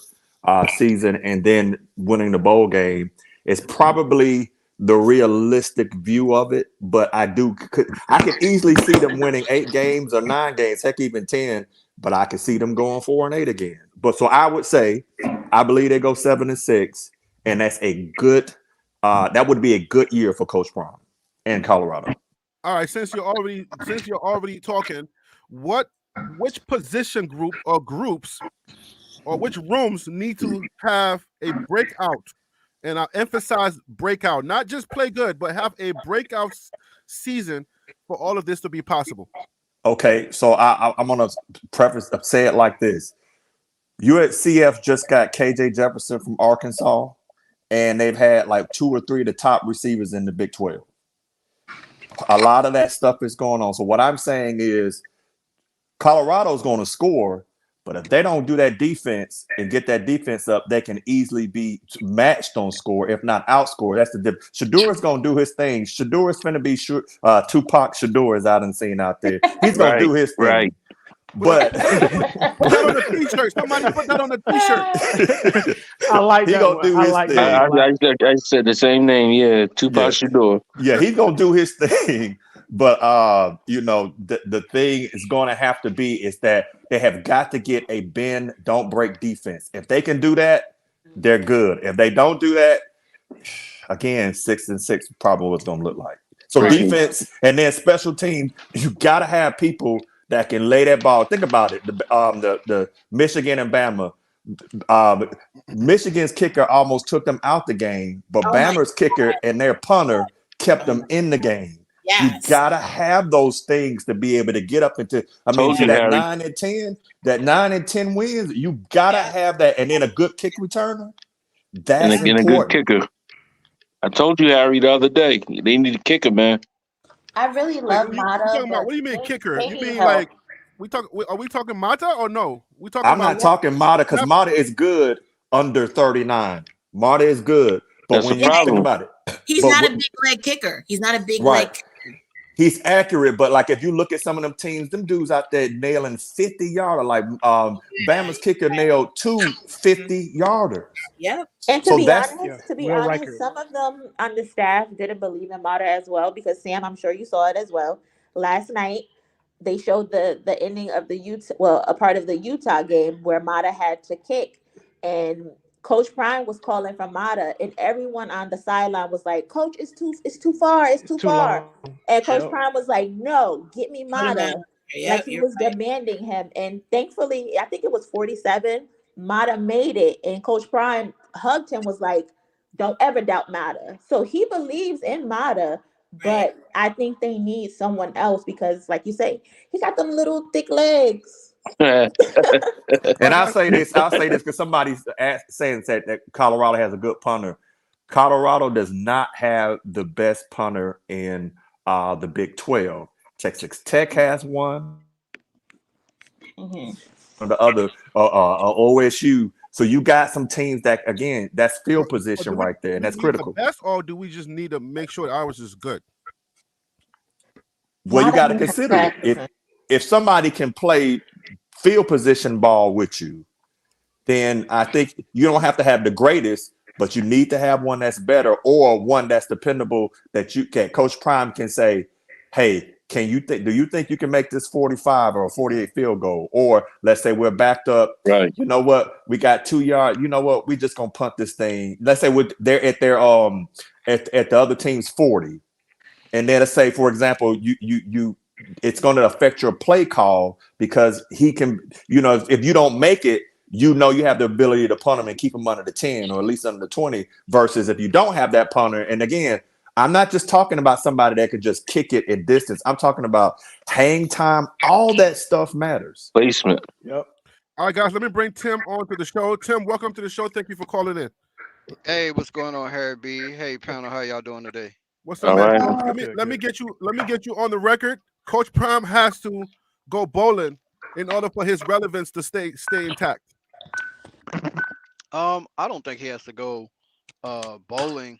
season and then winning the bowl game is probably the realistic view of it. But I can easily see them winning 8 games or 9 games, heck, even 10. But I can see them going 4-8 again. But so I would say, I believe they go 7-6, and that's a good. That would be a good year for Coach Prime and Colorado. All right, since you're already talking, which position group or groups or which rooms need to have a breakout? And I emphasize breakout, not just play good, but have a breakout season for all of this to be possible. Okay, so I'm gonna say it like this: USCF just got KJ Jefferson from Arkansas, and they've had like 2 or 3 of the top receivers in the Big 12. A lot of that stuff is going on. So what I'm saying is, Colorado's going to score, but if they don't do that defense and get that defense up, they can easily be matched on score, if not outscore. That's the difference. Shador's going to do his thing. Shador's going to be Tupac Shadur, as I done seen out there. He's going to do his thing. Right. But put that on a t-shirt. Somebody put that on a t-shirt. I like that. Gonna do his thing. I said the same name. Yeah, Tupac Shadur. Yeah, he's gonna do his thing. but the thing is going to have to be is that they have got to get a bend, don't break defense. If they can do that, they're good. If they don't do that, again, 6-6 probably what's going to look like. So Appreciate it. defense and then special teams, you got to have people that can lay that ball. Think about it. The Michigan and Bama. Michigan's kicker almost took them out the game, but Oh my Bama's kicker and their punter kept them in the game. You yes. gotta have those things to be able to get up into. I mean, Told to you, that Harry. 9 and 10 wins. You gotta Yeah. have that, and then a good kick returner. And That's again, a good important. kicker. I told you, Harry, the other day. They need a kicker, man. I really Wait, love you Mata, talking about? but What do you mean kicker? they You need mean help. like Are we talking Mata or no? We talking I'm about not talking Mata because Yep. Mata is good under 39. Mata is good, but That's the when you think problem. about it, He's but not a what, big leg kicker. He's not a big right. leg kicker. He's accurate, but like if you look at some of them teams, them dudes out there nailing 50-yarder, like Bama's kicker nailed two 50-yarders. Yep. And So that's Yeah, to be Will honest, Riker. some of them on the staff didn't believe in Mata as well because Sam, I'm sure you saw it as well. Last night, they showed the ending of the Utah, well, a part of the Utah game where Mata had to kick, and Coach Prime was calling for Mata, and everyone on the sideline was like, "Coach, it's too far, it's It's too too far," long. and Coach Yep. Prime was like, "No, get me Put him out. Mata." Like Yep, he you're was right. demanding him, and thankfully, I think it was 47. Mata made it, and Coach Prime hugged him, was like, "Don't ever doubt Mata." So he believes in Mata, Right. but I think they need someone else because, like you say, he got them little thick legs. Yeah. And I I'll got say this. I'll say this because somebody's saying that Colorado has a good punter. Colorado does not have the best punter in the Big 12. Texas Tech has one. Mhm. The other OSU. So you got some teams that again, that's field Or position right there, do and we that's need the critical. best, or do we just need to make sure ours is good? Well, you Mata got to needs some consider it. If practicing. if somebody can play field position ball with you, then I think you don't have to have the greatest, but you need to have one that's better or one that's dependable that you can. Coach Prime can say, "Hey, do you think you can make this 45 or a 48 field goal?" Or let's say we're backed up. Right. You know what? We got 2 yards. You know what? We just gonna punt this thing. Let's say they're at their at the other team's 40, and then let's say, for example, you it's going to affect your play call because he can, if you don't make it, you have the ability to punt him and keep him under the 10 or at least under the 20 versus if you don't have that punter. And again, I'm not just talking about somebody that could just kick it at distance. I'm talking about hang time. All that stuff matters. Placement. Yep. All right, guys, let me bring Tim on to the show. Tim, welcome to the show. Thank you for calling in. Hey, what's going on, Harry B? Hey, panel, how y'all doing today? What's up, All man? right. Let me Good, let me good. get you on the record. Coach Prime has to go bowling in order for his relevance to stay intact. I don't think he has to go bowling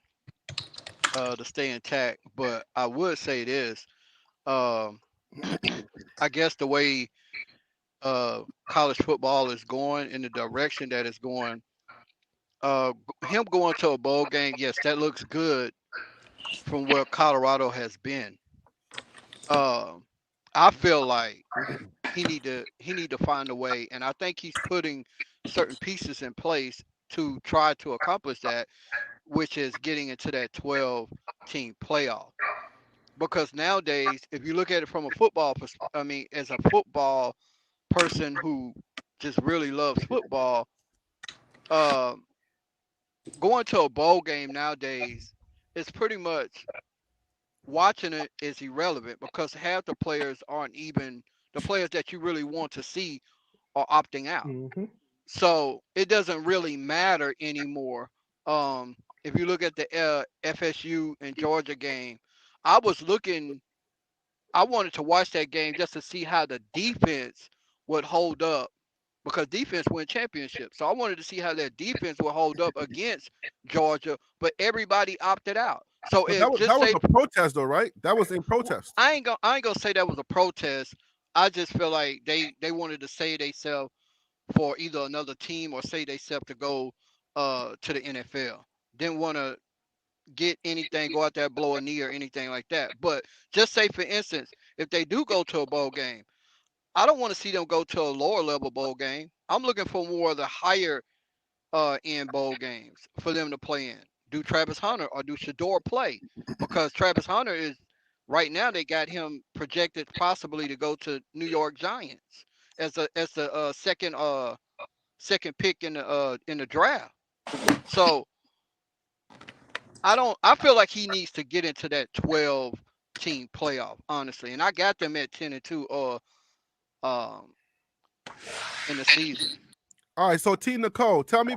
to stay intact, but I would say this. Um, I guess the way college football is going in the direction that it's going, him going to a bowl game, yes, that looks good from where Colorado has been. Um, I feel like he need to find a way, and I think he's putting certain pieces in place to try to accomplish that, which is getting into that 12 team playoff. Because nowadays, if you look at it from a I mean, as a football person who just really loves football, um, going to a bowl game nowadays is pretty much watching it is irrelevant because half the players aren't even the players that you really want to see are opting out. Hmm. So it doesn't really matter anymore. If you look at the FSU and Georgia game, I was looking. I wanted to watch that game just to see how the defense would hold up because defense win championships. So I wanted to see how that defense would hold up against Georgia, but everybody opted out. So But if that just was say a protest, though, right? That was in protest. I ain't gonna say that was a protest. I just feel like they wanted to say themselves for either another team or say they self to go to the NFL. Didn't want to get anything, go out there, blow a knee or anything like that. But just say, for instance, if they do go to a bowl game, I don't want to see them go to a lower level bowl game. I'm looking for more of the higher in bowl games for them to play in. Do Travis Hunter or do Shador play? Because Travis Hunter is right now they got him projected possibly to go to New York Giants as the second pick in the draft. So I feel like he needs to get into that 12 team playoff, honestly. And I got them at 10-2 um in the season. All right, so T Nicole, tell me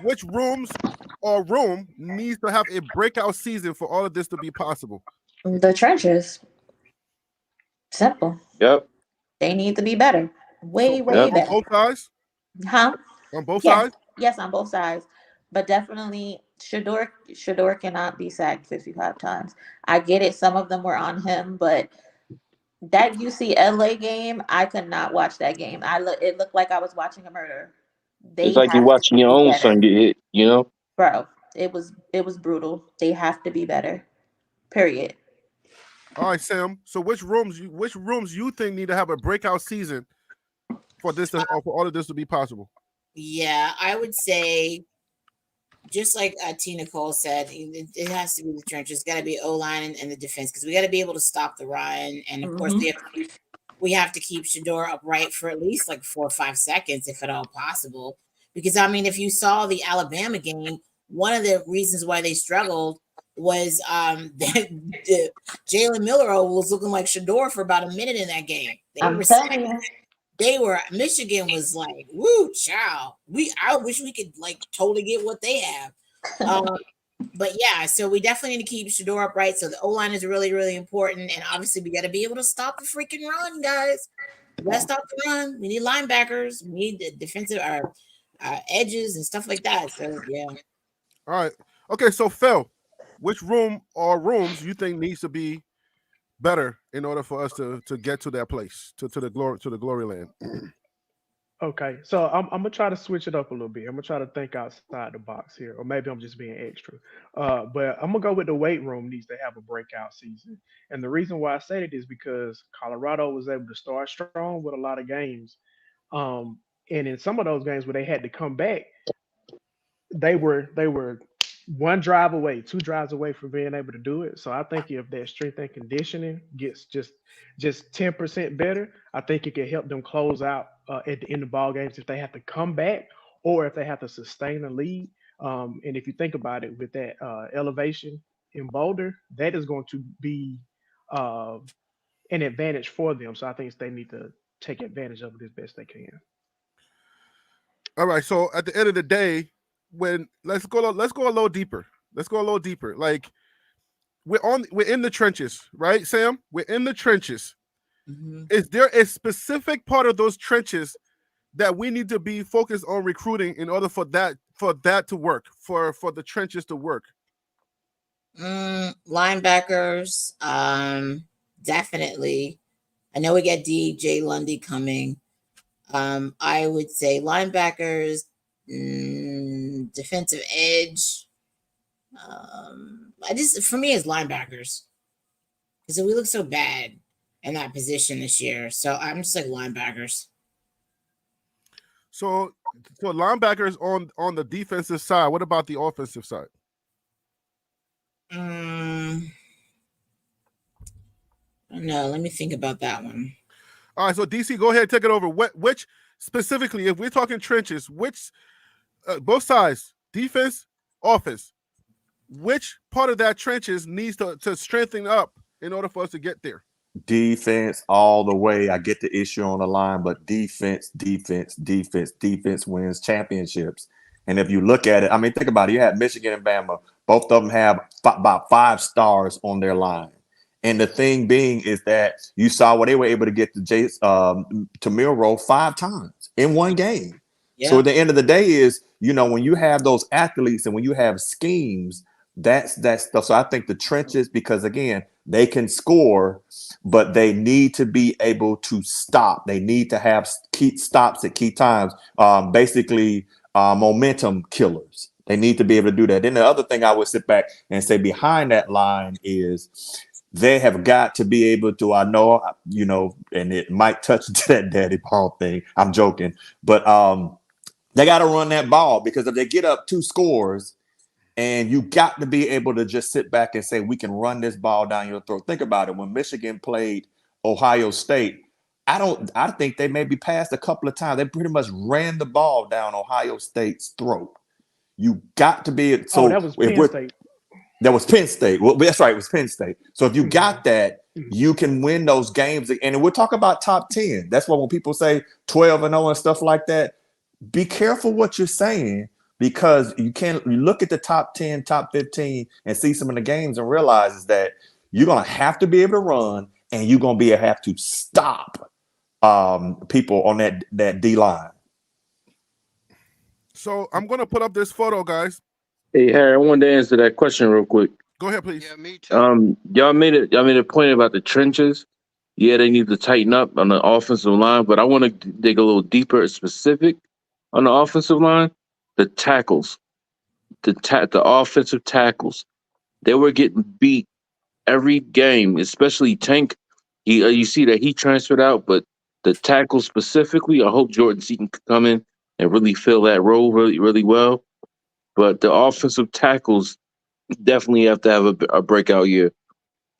which rooms or room needs to have a breakout season for all of this to be possible. The trenches. Simple. Yep. They need to be better. So Way, way Yep. on better. both sides? Huh? On both Yes. sides? Yes, on both sides. But definitely Shador cannot be sacked 55 times. I get it, some of them were on him, but that UCLA game, I could not watch that game. It looked like I was watching a murder. It's They like you have to watching your be own better. son get hit, you know? Bro, it was brutal. They have to be better. Period. All right, Sam. So which rooms you think need to have a breakout season for this to, or for all of this to be possible? Yeah, I would say, just like Tina Cole said, it has to be the trenches. It's got to be O line and the defense, because we got to be able to stop the run, and of course we have to keep Shador upright for at least like 4 or 5 seconds, if at all possible. Because I mean, if you saw the Alabama game, one of the reasons why they struggled was that Jalen Miller was looking like Shador for about a minute in that game. I'm telling you. Michigan was like, woo, child. I wish we could like totally get what they have. But yeah, so we definitely need to keep Shador upright. So the O line is really, really important. And obviously we got to be able to stop the freaking run, guys. We got to stop the run. We need linebackers. We need the defensive edges and stuff like that. So yeah. All right. Okay, so Phil, which room or rooms you think needs to be better in order for us to get to that place, to the glory land? Okay, so I'm gonna try to switch it up a little bit. I'm gonna try to think outside the box here, or maybe I'm just being extra. But I'm gonna go with the weight room needs to have a breakout season, and the reason why I say it is because Colorado was able to start strong with a lot of games, and in some of those games where they had to come back, they were one drive away, two drives away from being able to do it. So I think if their strength and conditioning gets just 10% better, I think it can help them close out at the end of ball games if they have to come back or if they have to sustain a lead. And if you think about it, with that elevation in Boulder, that is going to be uh, an advantage for them. So I think they need to take advantage of it as best they can. All right. So at the end of the day, let's go a little deeper. Let's go a little deeper. Like we're in the trenches, right, Sam? We're in the trenches. Mm-hmm. Is there a specific part of those trenches that we need to be focused on recruiting in order for that to work, for the trenches to work? Linebackers, definitely. I know we got DJ Lundy coming. I would say linebackers, defensive edge. For me, it's linebackers because we look so bad in that position this year. So I'm just like linebackers. So linebackers on the defensive side. What about the offensive side? No, let me think about that one. All right, so DC, go ahead, take it over. Which specifically, if we're talking trenches, which both sides, defense, offense, which part of that trenches needs to strengthen up in order for us to get there? Defense all the way. I get the issue on the line, but defense wins championships. And if you look at it, I mean, think about it. You have Michigan and Bama. Both of them have about 5 stars on their line. And the thing being is that you saw what they were able to get to Milrow 5 times in one game. Yeah. So at the end of the day is, when you have those athletes and when you have schemes, that's stuff. So I think the trenches, because again, they can score, but they need to be able to stop. They need to have key stops at key times. Basically, momentum killers. They need to be able to do that. Then the other thing I would sit back and say behind that line is they have got to be able to, I know, and it might touch to that daddy ball thing. I'm joking, but they got to run that ball, because if they get up 2 scores, and you got to be able to just sit back and say, we can run this ball down your throat. Think about it. When Michigan played Ohio State, I think they maybe passed a couple of times. They pretty much ran the ball down Ohio State's throat. You got to be so. That was Penn State. That was Penn State. Well, that's right. It was Penn State. So if you got that, you can win those games. And we're talking about top 10. That's why when people say 12-0 and stuff like that, be careful what you're saying, because you look at the top 10, top 15 and see some of the games and realize is that you're going to have to be able to run, and you're going to have to stop people on that D line. So I'm going to put up this photo, guys. Hey, Harry, I wanted to answer that question real quick. Go ahead, please. Yeah, me too. Y'all made a point about the trenches. Yeah, they need to tighten up on the offensive line, but I want to dig a little deeper, specific on the offensive line. The tackles, the offensive tackles, they were getting beat every game, especially Tank. You see that he transferred out, but the tackles specifically, I hope Jordan Seaton could come in and really fill that role really, really well. But the offensive tackles definitely have to have a breakout year.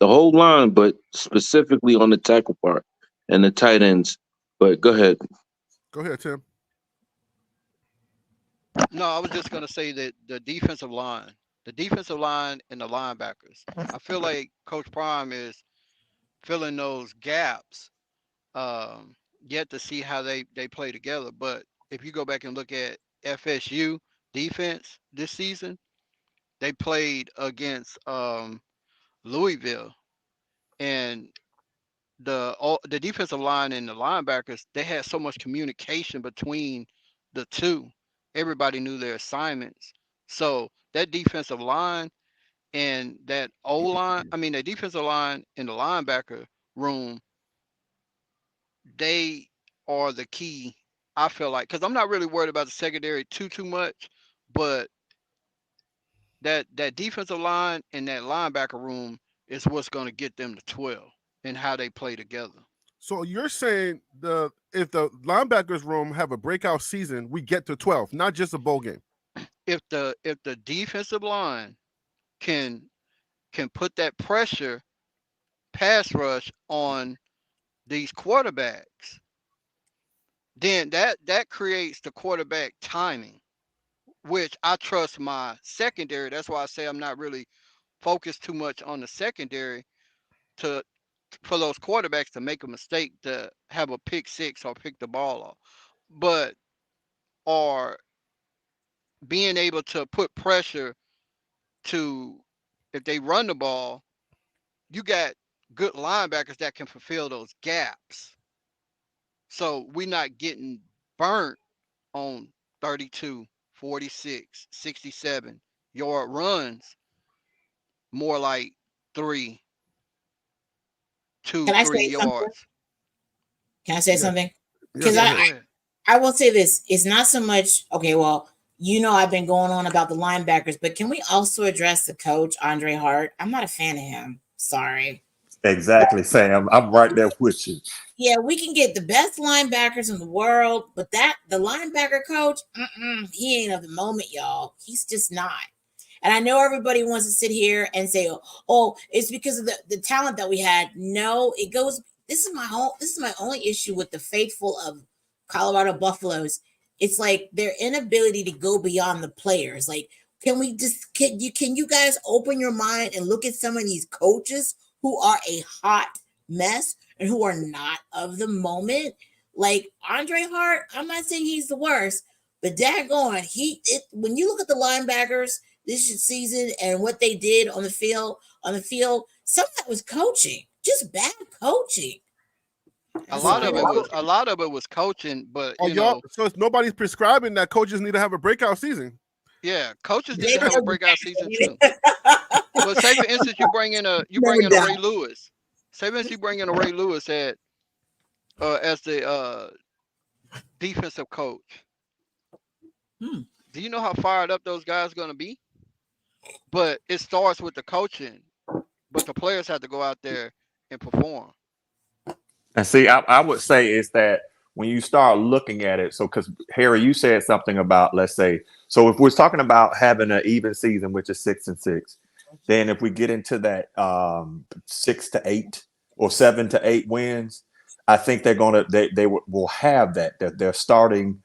The whole line, but specifically on the tackle part and the tight ends. But go ahead. Go ahead, Tim. No, I was just gonna say that the defensive line and the linebackers. I feel like Coach Prime is filling those gaps. Yet to see how they play together. But if you go back and look at FSU defense this season, they played against Louisville, and the defensive line and the linebackers, they had so much communication between the two. Everybody knew their assignments. So that defensive line and that the defensive line and the linebacker room, they are the key. I feel like, because I'm not really worried about the secondary too much, but that defensive line and that linebacker room is what's going to get them to 12 and how they play together. So you're saying if the linebackers room have a breakout season, we get to 12, not just a bowl game. If the defensive line can put that pressure pass rush on these quarterbacks, then that creates the quarterback timing, which I trust my secondary. That's why I say I'm not really focused too much on the secondary for those quarterbacks to make a mistake, to have a pick six or pick the ball off, but are being able to put pressure to, if they run the ball, you got good linebackers that can fulfill those gaps. So we're not getting burnt on 32, 46, 67 yard runs, more like 3, 2, Can I 3 say something? yards. Can I say Yeah. something? Yeah, Because go ahead. I will say this. It's not so much, okay, well, I've been going on about the linebackers, but can we also address the coach, Andre Hart? I'm not a fan of him. Sorry. Exactly, Sam. I'm right there with you. Yeah, we can get the best linebackers in the world, but the linebacker coach, he ain't of the moment, y'all. He's just not. And I know everybody wants to sit here and say, "Oh, it's because of the talent that we had." No, it goes. This is my only issue with the faithful of Colorado Buffaloes. It's like their inability to go beyond the players. Like, can you guys open your mind and look at some of these coaches who are a hot mess and who are not of the moment? Like Andre Hart, I'm not saying he's the worst, but daggone, when you look at the linebackers this season and what they did on the field, some of that was coaching, just bad coaching. A lot of it was coaching, but So it's nobody's prescribing that coaches need to have a breakout season. Yeah, coaches need to have a breakout season too. But say for instance, you bring in a Ray Lewis. Say for instance, you bring in a Ray Lewis as the defensive coach. Do you know how fired up those guys are going to be? But it starts with the coaching. But the players have to go out there and perform. And see, I would say is that when you start looking at it, so because Harry, you said something about, let's say, so if we're talking about having an even season, which is 6-6, then if we get into that 6 to 8 or 7 to 8 wins, I think will have that. Their starting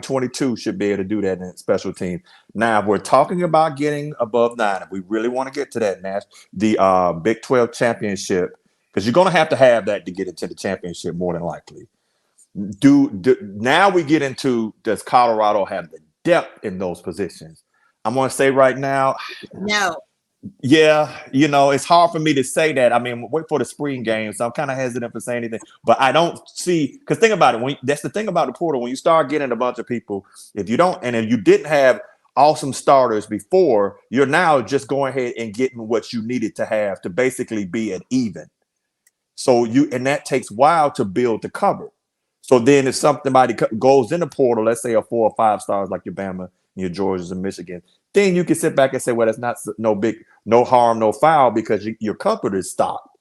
22 should be able to do that in special teams. Now, if we're talking about getting above 9, if we really want to get to that, Nash, the Big 12 championship, because you're going to have that to get into the championship more than likely. Now we get into, does Colorado have the depth in those positions? I'm going to say right now, No. yeah, it's hard for me to say that. I mean, wait for the spring game, so I'm kind of hesitant for saying anything. But I don't see, because think about it. That's the thing about the portal. When you start getting a bunch of people, if you didn't have awesome starters before, you're now just going ahead and getting what you needed to have to basically be at even. So and that takes a while to build the cupboard. So then if somebody goes in the portal, let's say a 4 or 5 stars like your Bama, your Georgias, and Michigan, then you can sit back and say, well, that's not no harm, no foul, because your cupboard is stocked.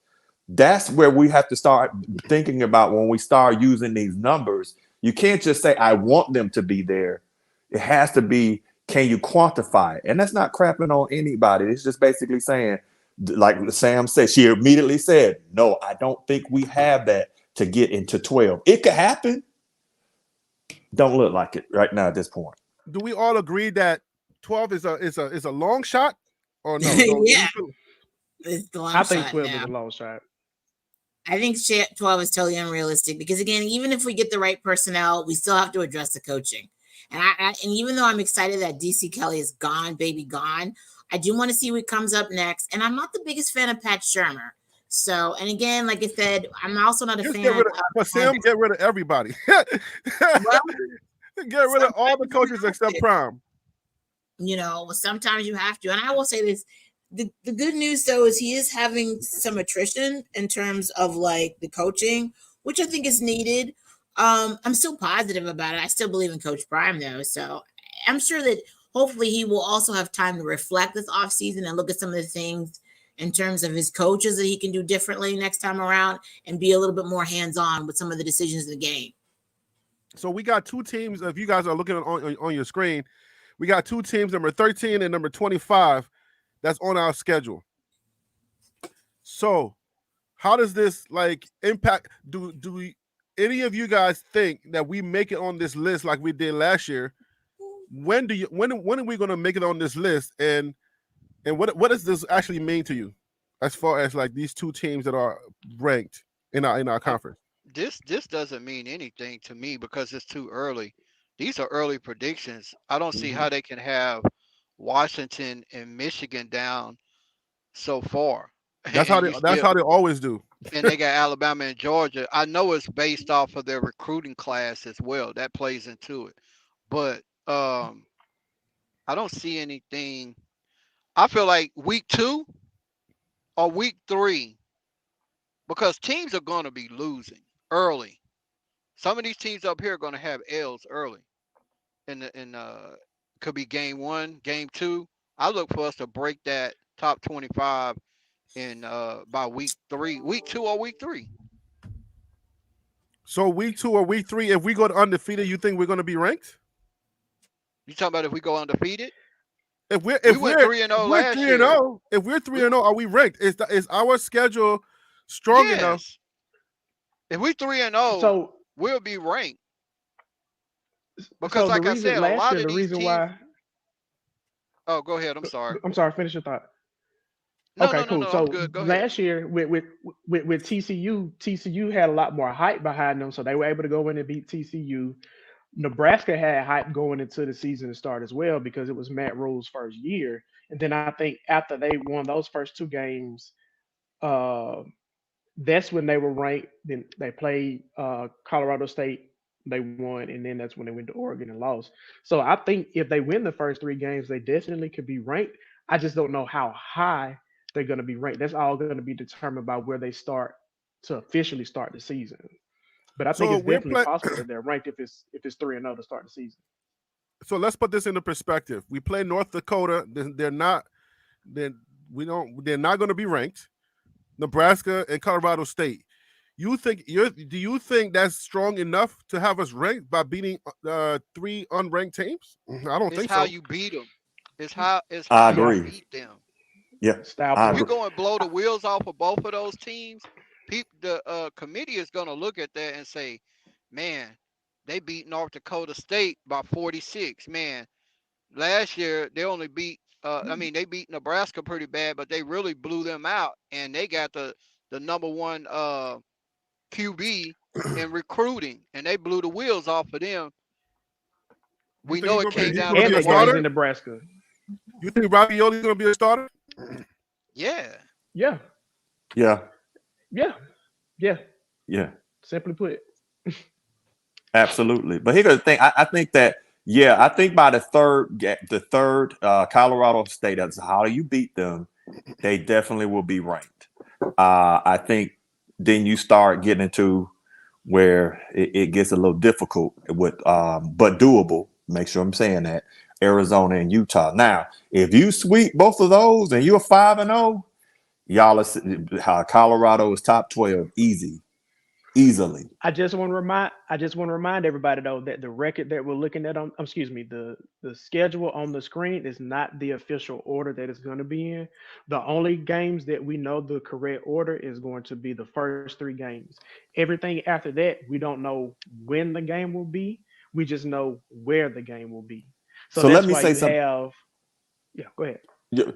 That's where we have to start thinking about when we start using these numbers. You can't just say, I want them to be there. It has to be, can you quantify it? And that's not crapping on anybody. It's just basically saying, like Sam said, she immediately said, no, I don't think we have that to get into 12. It could happen. Don't look like it right now at this point. Do we all agree that 12 is a long shot, or no? Yeah, it's the long I think shot 12 now. is a long shot. I think 12 is totally unrealistic because, again, even if we get the right personnel, we still have to address the coaching. And and even though I'm excited that DC Kelly is gone, baby gone, I do want to see what comes up next. And I'm not the biggest fan of Pat Shermer. So, and again, like I said, I'm also not a fan but Sam, get rid of everybody. Well, get rid of all the coaches except Prime. Sometimes you have to. And I will say this. The good news, though, is he is having some attrition in terms of like the coaching, which I think is needed. I'm still positive about it. I still believe in Coach Prime, though. So I'm sure that hopefully he will also have time to reflect this offseason and look at some of the things in terms of his coaches that he can do differently next time around and be a little bit more hands-on with some of the decisions of the game. So we got 2 teams. If you guys are looking on your screen, we got 2 teams, number 13 and number 25. That's on our schedule. So how does this impact? Do any of you guys think that we make it on this list like we did last year? When are we going to make it on this list? And what does this actually mean to you, as far as like these 2 teams that are ranked in our conference? This doesn't mean anything to me because it's too early. These are early predictions. I don't see how they can have Washington and Michigan down so far. That's how they always do. And they got Alabama and Georgia. I know it's based off of their recruiting class as well. That plays into it. But I don't see anything. I feel like week 2 or week 3, because teams are going to be losing early. Some of these teams up here are going to have L's early. Could be game 1, game 2. I look for us to break that top 25 in by week 2 or week 3. So week 2 or week 3, if we go to undefeated, you think we're going to be ranked? You talking about if we go undefeated? If we're 3-0 last year. If we're 3-0, are we ranked? Is our schedule strong enough? If we 3-0, So we'll be ranked. Because like I said, a lot of these teams. Why. Oh, go ahead. I'm sorry. Finish your thought. No, Okay, cool. No, so I'm good. Go last ahead. year with TCU had a lot more hype behind them, so they were able to go in and beat TCU. Nebraska had hype going into the season to start as well because it was Matt Rule's first year. And then I think after they won those first 2 games, that's when they were ranked. Then they played Colorado State. They won, and then that's when they went to Oregon and lost. So I think if they win the first 3 games, they definitely could be ranked. I just don't know how high they're going to be ranked. That's all going to be determined by where they start to officially start the season. But I think it's definitely possible that they're ranked if it's 3-0 to start the season. So let's put this into perspective. We play North Dakota. They're not. They're not going to be ranked. Nebraska and Colorado State. Do you think that's strong enough to have us ranked by beating 3 unranked teams? I don't It's think how so. you beat them. It's I how you agree. beat them. Yeah, Style I If you point. agree. go and blow the wheels off of both of those teams, the committee is going to look at that and say, man, they beat North Dakota State by 46. Man, last year they only beat. I mean, they beat Nebraska pretty bad, but they really blew them out, and they got the number one QB in recruiting, and they blew the wheels off of them. You We think know it came he's down going to to And be a the they got him wire. in starter? Nebraska. You think Ravioli's going to be a starter? Yeah. Yeah. Yeah, Yeah. Yeah. yeah. Simply put. Absolutely. But here's the thing. I think that, I think by the third Colorado State, that's how you beat them, they definitely will be ranked. I think then you start getting into where it gets a little difficult with, but doable. Make sure I'm saying that. Arizona and Utah. Now, if you sweep both of those and you're 5-0, y'all are, Colorado is top 12 easily. I just want to remind everybody though that the record that we're looking at on excuse me, the schedule on the screen is not the official order that it's going to be in. The only games that we know the correct order is going to be the first 3 games. Everything after that, we don't know when the game will be. We just know where the game will be. So So let that's me why say you something. have go ahead.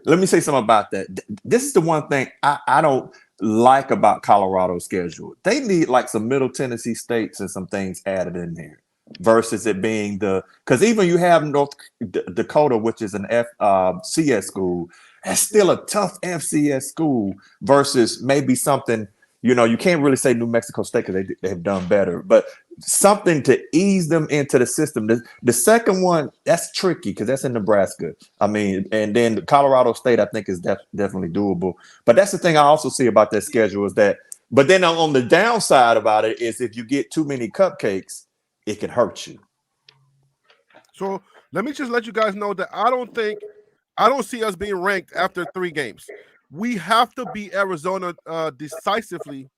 Let me say something about that. This is the one thing I don't like about Colorado's schedule. They need like some Middle Tennessee states and some things added in there versus it being because even you have North Dakota, which is an FCS school, that's still a tough FCS school versus maybe something, you can't really say New Mexico State because they have done better, but something to ease them into the system. The second one, that's tricky because that's in Nebraska. I mean, and then Colorado State, I think is definitely doable. But that's the thing I also see about that schedule is that, but then on the downside about it is if you get too many cupcakes, it can hurt you. So let me just let you guys know that I don't see us being ranked after 3 games. We have to beat Arizona decisively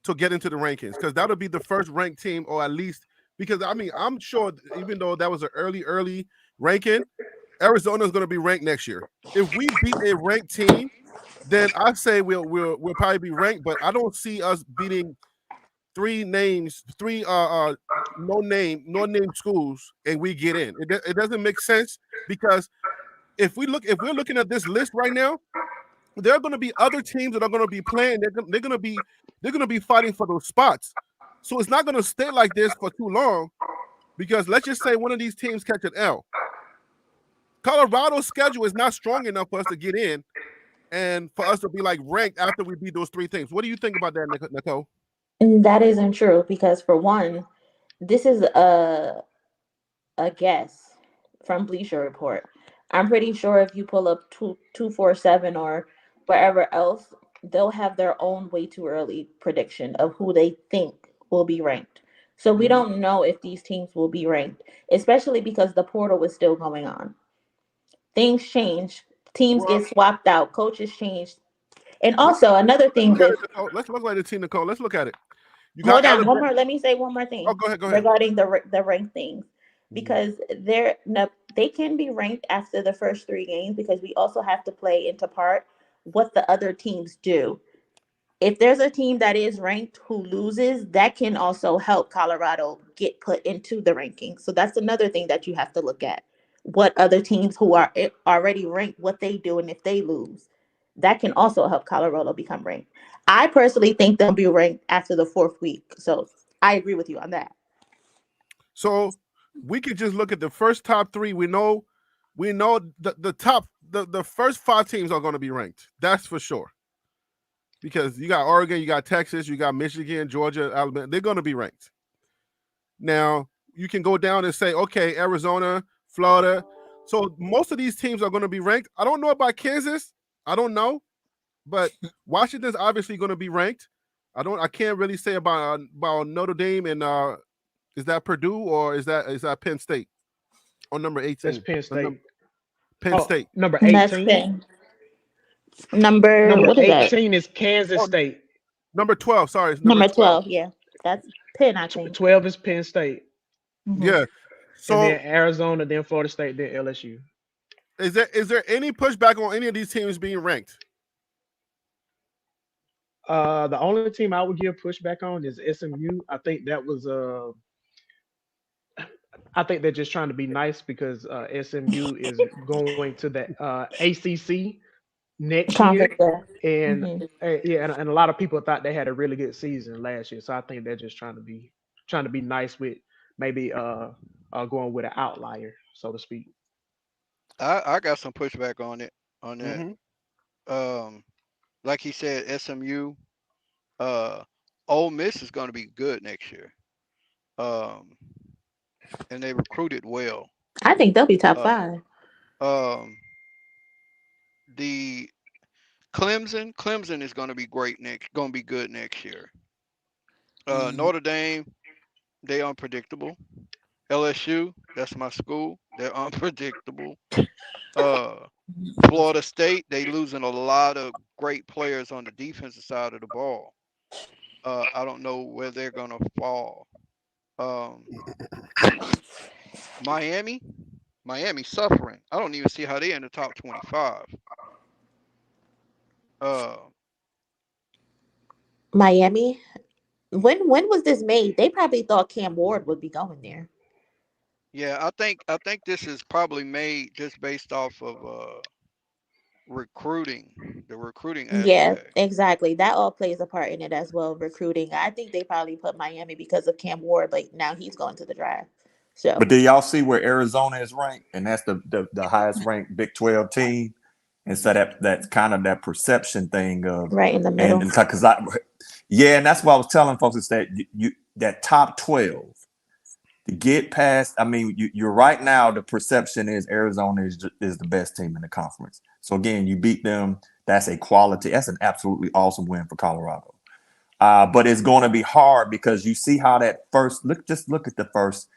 to get into the rankings because that'll be the first ranked team, or at least because I mean I'm sure even though that was an early ranking, Arizona is going to be ranked next year. If we beat a ranked team, then I say we'll probably be ranked, but I don't see us beating 3 no name schools and we get in. It doesn't make sense because if we're looking at this list right now, there are going to be other teams that are going to be playing. They're going to be fighting for those spots. So it's not going to stay like this for too long because let's just say one of these teams catch an L. Colorado's schedule is not strong enough for us to get in and for us to be like ranked after we beat those 3 teams. What do you think about that, Nicole? And that isn't true because for one, this is a guess from Bleacher Report. I'm pretty sure if you pull up 247 or wherever else, they'll have their own way too early prediction of who they think will be ranked. So we don't know if these teams will be ranked, especially because the portal is still going on. Things change, teams Well, get swapped out, coaches change. And also another let's thing look at with it, Nicole. Let's look at the team, Nicole. Let's look at it. You got hold on, one Alabama. more. Let me say one more Oh, thing go ahead. regarding the ranked things because they can be ranked after the first 3 games because we also have to play into part what the other teams do. If there's a team that is ranked who loses, that can also help Colorado get put into the ranking. So that's another thing that you have to look at. What other teams who are already ranked, what they do, and if they lose, that can also help Colorado become ranked. I personally think they'll be ranked after the 4th week. So I agree with you on that. So we could just look at the first top 3. We know the top the first 5 teams are going to be ranked. That's for sure. Because you got Oregon, you got Texas, you got Michigan, Georgia, Alabama. They're going to be ranked. Now, you can go down and say, okay, Arizona, Florida. So most of these teams are going to be ranked. I don't know about Kansas. I don't know. But Washington's obviously going to be ranked. I can't really say about Notre Dame and is that Purdue or is that Penn State? or number 18? That's Penn State. Penn State. Number And that's 18. Penn. Number Number what is that? 18 is Kansas Oh, State. number 12. Sorry, it's number Number 12. 12. Yeah, that's Penn, I think. 12 is Penn State. Mhm. Yeah. And So then Arizona, then Florida State, then LSU. is there any pushback on any of these teams being ranked? The only team I would give pushback on is SMU. I think that was I think they're just trying to be nice because SMU is going to the ACC next year, Conference. and Mhm. yeah, and a lot of people thought they had a really good season last year. So I think they're just trying to be nice with maybe going with an outlier, so to speak. I got some pushback on it on that. Mm-hmm. Like he said, SMU, Ole Miss is going to be good next year. Um, and they recruited well. I think they'll be top Uh, 5. um, the Clemson is going to be going to be good next year. Notre Dame, they unpredictable. LSU, that's my school. They're unpredictable. Florida State, they losing a lot of great players on the defensive side of the ball. I don't know where they're gonna fall. Um, Miami suffering. I don't even see how they in the top 25. Uh, Miami. When was this made? They probably thought Cam Ward would be going there. yeah, I think this is probably made just based off of the recruiting Yeah, aspect. exactly. That all plays a part in it as well. Recruiting. I think they probably put Miami because of Cam Ward, but now he's going to the draft. But So do y'all see where Arizona is ranked? And that's the highest ranked Big 12 team. And so that's kind of that perception thing of, right in the and middle. because yeah, and that's what I was telling folks is that you that top 12 to get past. I mean, you're right now. The perception is Arizona is the best team in the conference. So again, you beat them. That's a quality. That's an absolutely awesome win for Colorado. But it's going to be hard because you see how that first look. Just look at the first.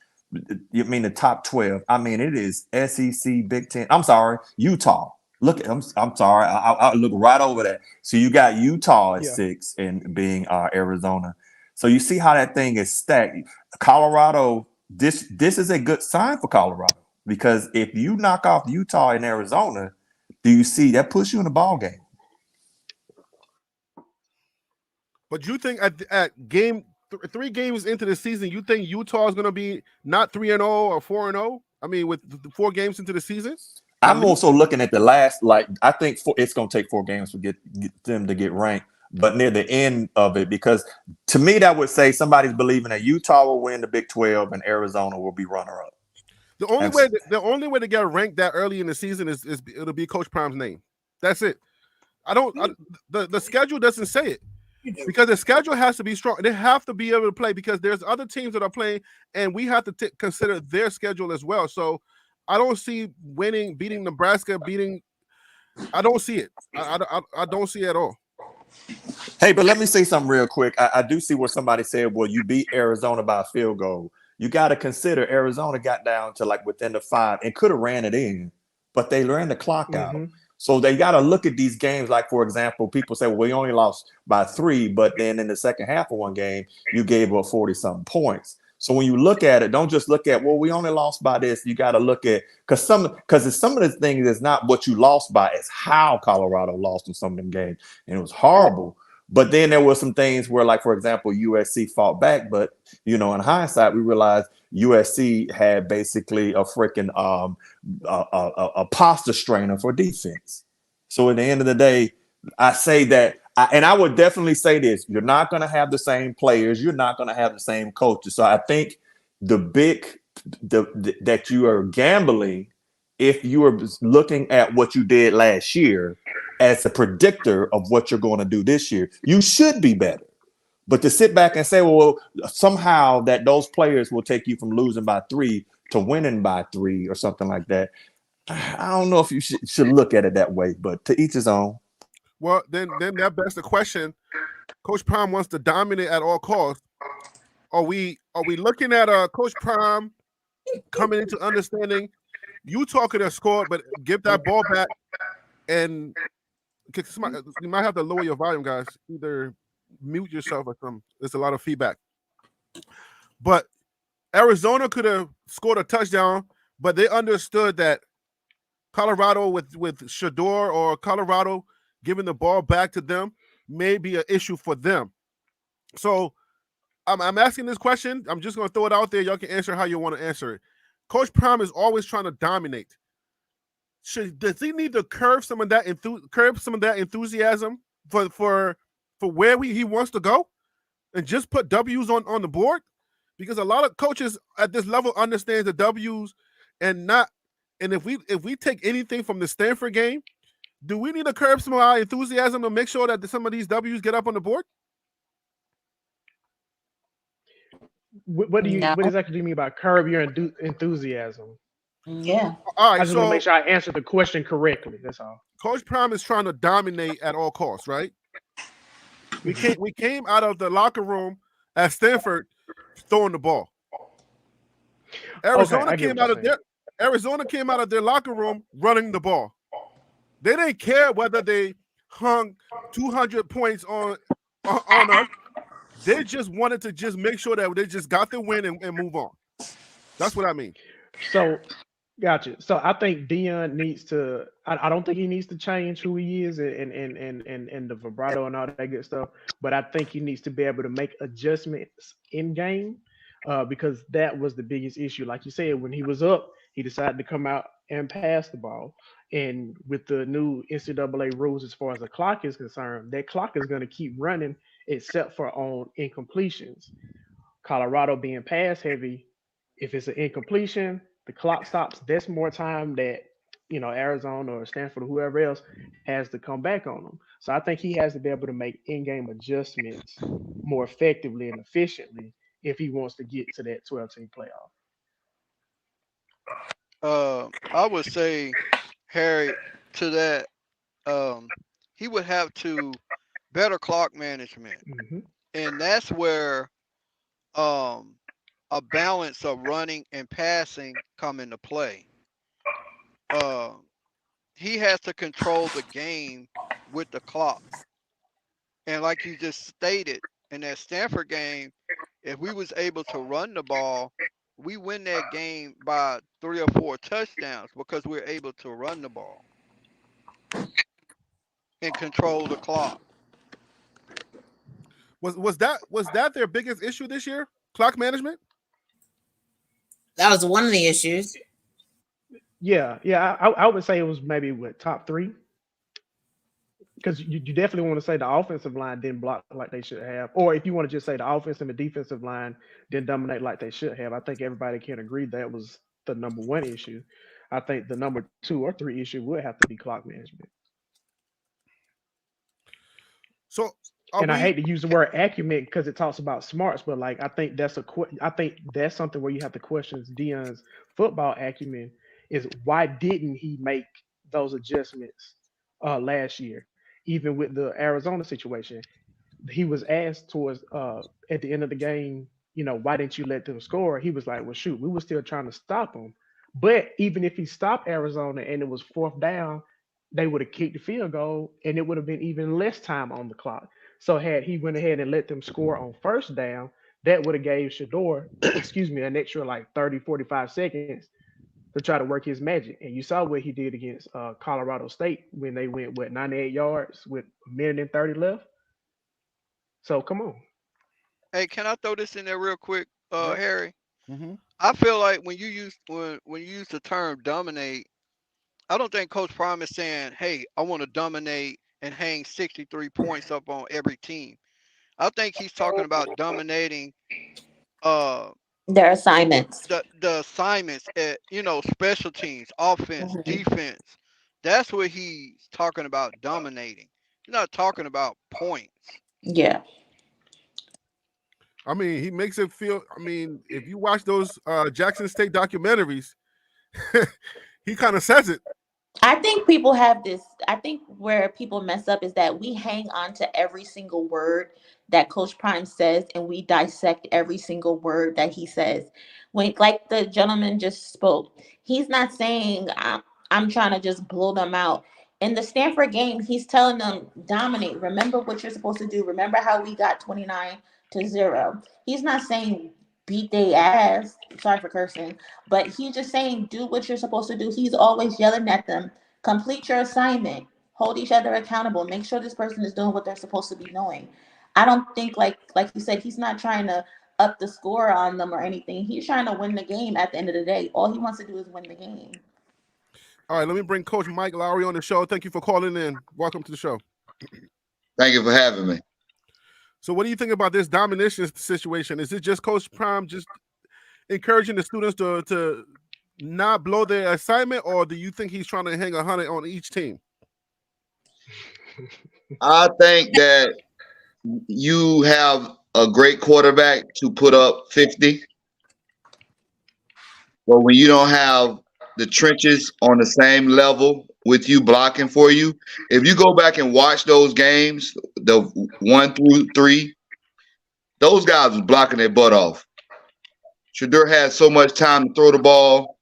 You mean the top 12? I mean, it is SEC, Big Ten. I'm sorry, Utah. Look, I'm sorry. I look right over that. So you got Utah at Yeah. 6 and being Arizona. So you see how that thing is stacked. Colorado. This is a good sign for Colorado because if you knock off Utah and Arizona, do you see that puts you in the ball game? But you think at game 3 games into the season, you think Utah is going to be not 3-0 or 4-0? I mean, with the 4 games into the season. I'm also looking at the last, like, I think it's going to take 4 games to get them to get ranked, but near the end of it, because to me, that would say somebody's believing that Utah will win the Big 12 and Arizona will be runner-up. The only way to get ranked that early in the season is it'll be Coach Prime's name. That's it. The schedule doesn't say it because the schedule has to be strong. They have to be able to play because there's other teams that are playing, and we have to consider their schedule as well. So I don't see beating Nebraska, I don't see it. I don't see it at all. Hey, but let me say something real quick. I do see where somebody said, well, you beat Arizona by a field goal. You got to consider Arizona got down to like within the 5 and could have ran it in, but they ran the clock out. So they got to look at these games. Like, for example, people say, well, we only lost by 3, but then in the second half of one game, you gave up 40-something points. So when you look at it, don't just look at, well, we only lost by this. You got to look at, because some of the things is not what you lost by, it's how Colorado lost in some of them games. And it was horrible. But then there were some things where, like, for example, USC fought back. But, in hindsight, we realized USC had basically a freaking a pasta strainer for defense. So at the end of the day, I say that, and I would definitely say this: you're not going to have the same players, you're not going to have the same coaches. So I think that you are gambling if you are looking at what you did last year as a predictor of what you're going to do this year. You should be better. But to sit back and say, well, somehow that those players will take you from losing by 3 to winning by 3 or something like that, I don't know if you should look at it that way, but to each his own. Well, then that begs the question. Coach Prime wants to dominate at all costs. Are we looking at Coach Prime coming into understanding Utah could have scored, but give that ball back and you might have to lower your volume, guys. Either mute yourself or something. There's a lot of feedback. But Arizona could have scored a touchdown, but they understood that Colorado with Shador or Colorado giving the ball back to them may be an issue for them. So I'm asking this question. I'm just going to throw it out there. Y'all can answer how you want to answer it. Coach Prime is always trying to dominate. Does he need to curb some of that enthusiasm for where he wants to go, and just put W's on the board? Because a lot of coaches at this level understand the W's and not. And if we take anything from the Stanford game, do we need to curb some of our enthusiasm to make sure that some of these W's get up on the board? What exactly do you mean by curb your enthusiasm? Yeah. All right. I just want to make sure I answer the question correctly. That's all. Coach Prime is trying to dominate at all costs, right? We came out of the locker room at Stanford throwing the ball. Arizona came out of their locker room running the ball. They didn't care whether they hung 200 points on us. They just wanted to just make sure that they just got the win and move on. That's what I mean. So, gotcha. So I think Dion needs to. I don't think he needs to change who he is and the vibrato and all that good stuff. But I think he needs to be able to make adjustments in game, because that was the biggest issue. Like you said, when he was up, he decided to come out and pass the ball. And with the new NCAA rules as far as the clock is concerned, that clock is going to keep running except for on incompletions. Colorado being pass heavy, if it's an incompletion, the clock stops. That's more time that Arizona or Stanford or whoever else has to come back on them. So I think he has to be able to make in-game adjustments more effectively and efficiently if he wants to get to that 12-team playoff. I would say, Harry, to that, he would have to better clock management, and that's where a balance of running and passing come into play. He has to control the game with the clock, and like you just stated, in that Stanford game, if we was able to run the ball, we win that game by 3 or 4 touchdowns because we're able to run the ball and control the clock. Was that their biggest issue this year? Clock management? That was one of the issues. Yeah. I would say it was maybe top 3. Because you definitely want to say the offensive line didn't block like they should have. Or if you want to just say the offensive and the defensive line didn't dominate like they should have, I think everybody can agree that was the number 1 issue. I think the number 2 or 3 issue would have to be clock management. So, I hate to use the word acumen because it talks about smarts, but like I think that's something where you have to question Dion's football acumen. Is why didn't he make those adjustments last year? Even with the Arizona situation, he was asked towards at the end of the game, why didn't you let them score? He was like, well, shoot, we were still trying to stop them. But even if he stopped Arizona and it was 4th down, they would have kicked the field goal and it would have been even less time on the clock. So had he went ahead and let them score on 1st down, that would have gave Shador, an extra like 30, 45 seconds to try to work his magic. And you saw what he did against Colorado State when they went, 98 yards with 1:30 left? So come on. Hey, can I throw this in there real quick, Yep. Harry? Mm-hmm. I feel like when you use the term dominate, I don't think Coach Prime is saying, hey, I want to dominate and hang 63 points up on every team. I think he's talking about dominating Their assignments. the assignments at special teams, offense, defense. That's what he's talking about dominating. He's not talking about points. Yeah. I mean, he makes it feel. I mean, if you watch those Jackson State documentaries, he kind of says it. I think people have this. I think where people mess up is that we hang on to every single word that Coach Prime says and we dissect every single word that he says. when, like the gentleman just spoke, he's not saying I'm trying to just blow them out. In the Stanford game, he's telling them dominate. Remember what you're supposed to do. Remember how we got 29-0. He's not saying beat their ass. Sorry for cursing, but he's just saying do what you're supposed to do. He's always yelling at them. Complete your assignment. Hold each other accountable. Make sure this person is doing what they're supposed to be doing. I don't think like you said, he's not trying to up the score on them or anything. He's trying to win the game at the end of the day. All he wants to do is win the game. All right, let me bring Coach Mike Lowry on the show. Thank you for calling in. Welcome to the show. Thank you for having me. So what do you think about this domination situation? Is it just Coach Prime just encouraging the students to not blow their assignment, or do you think he's trying to hang 100 on each team? I think that you have a great quarterback to put up 50. But when you don't have the trenches on the same level with you blocking for you, if you go back and watch those games, the 1 through 3, those guys was blocking their butt off. Shedeur had so much time to throw the ball.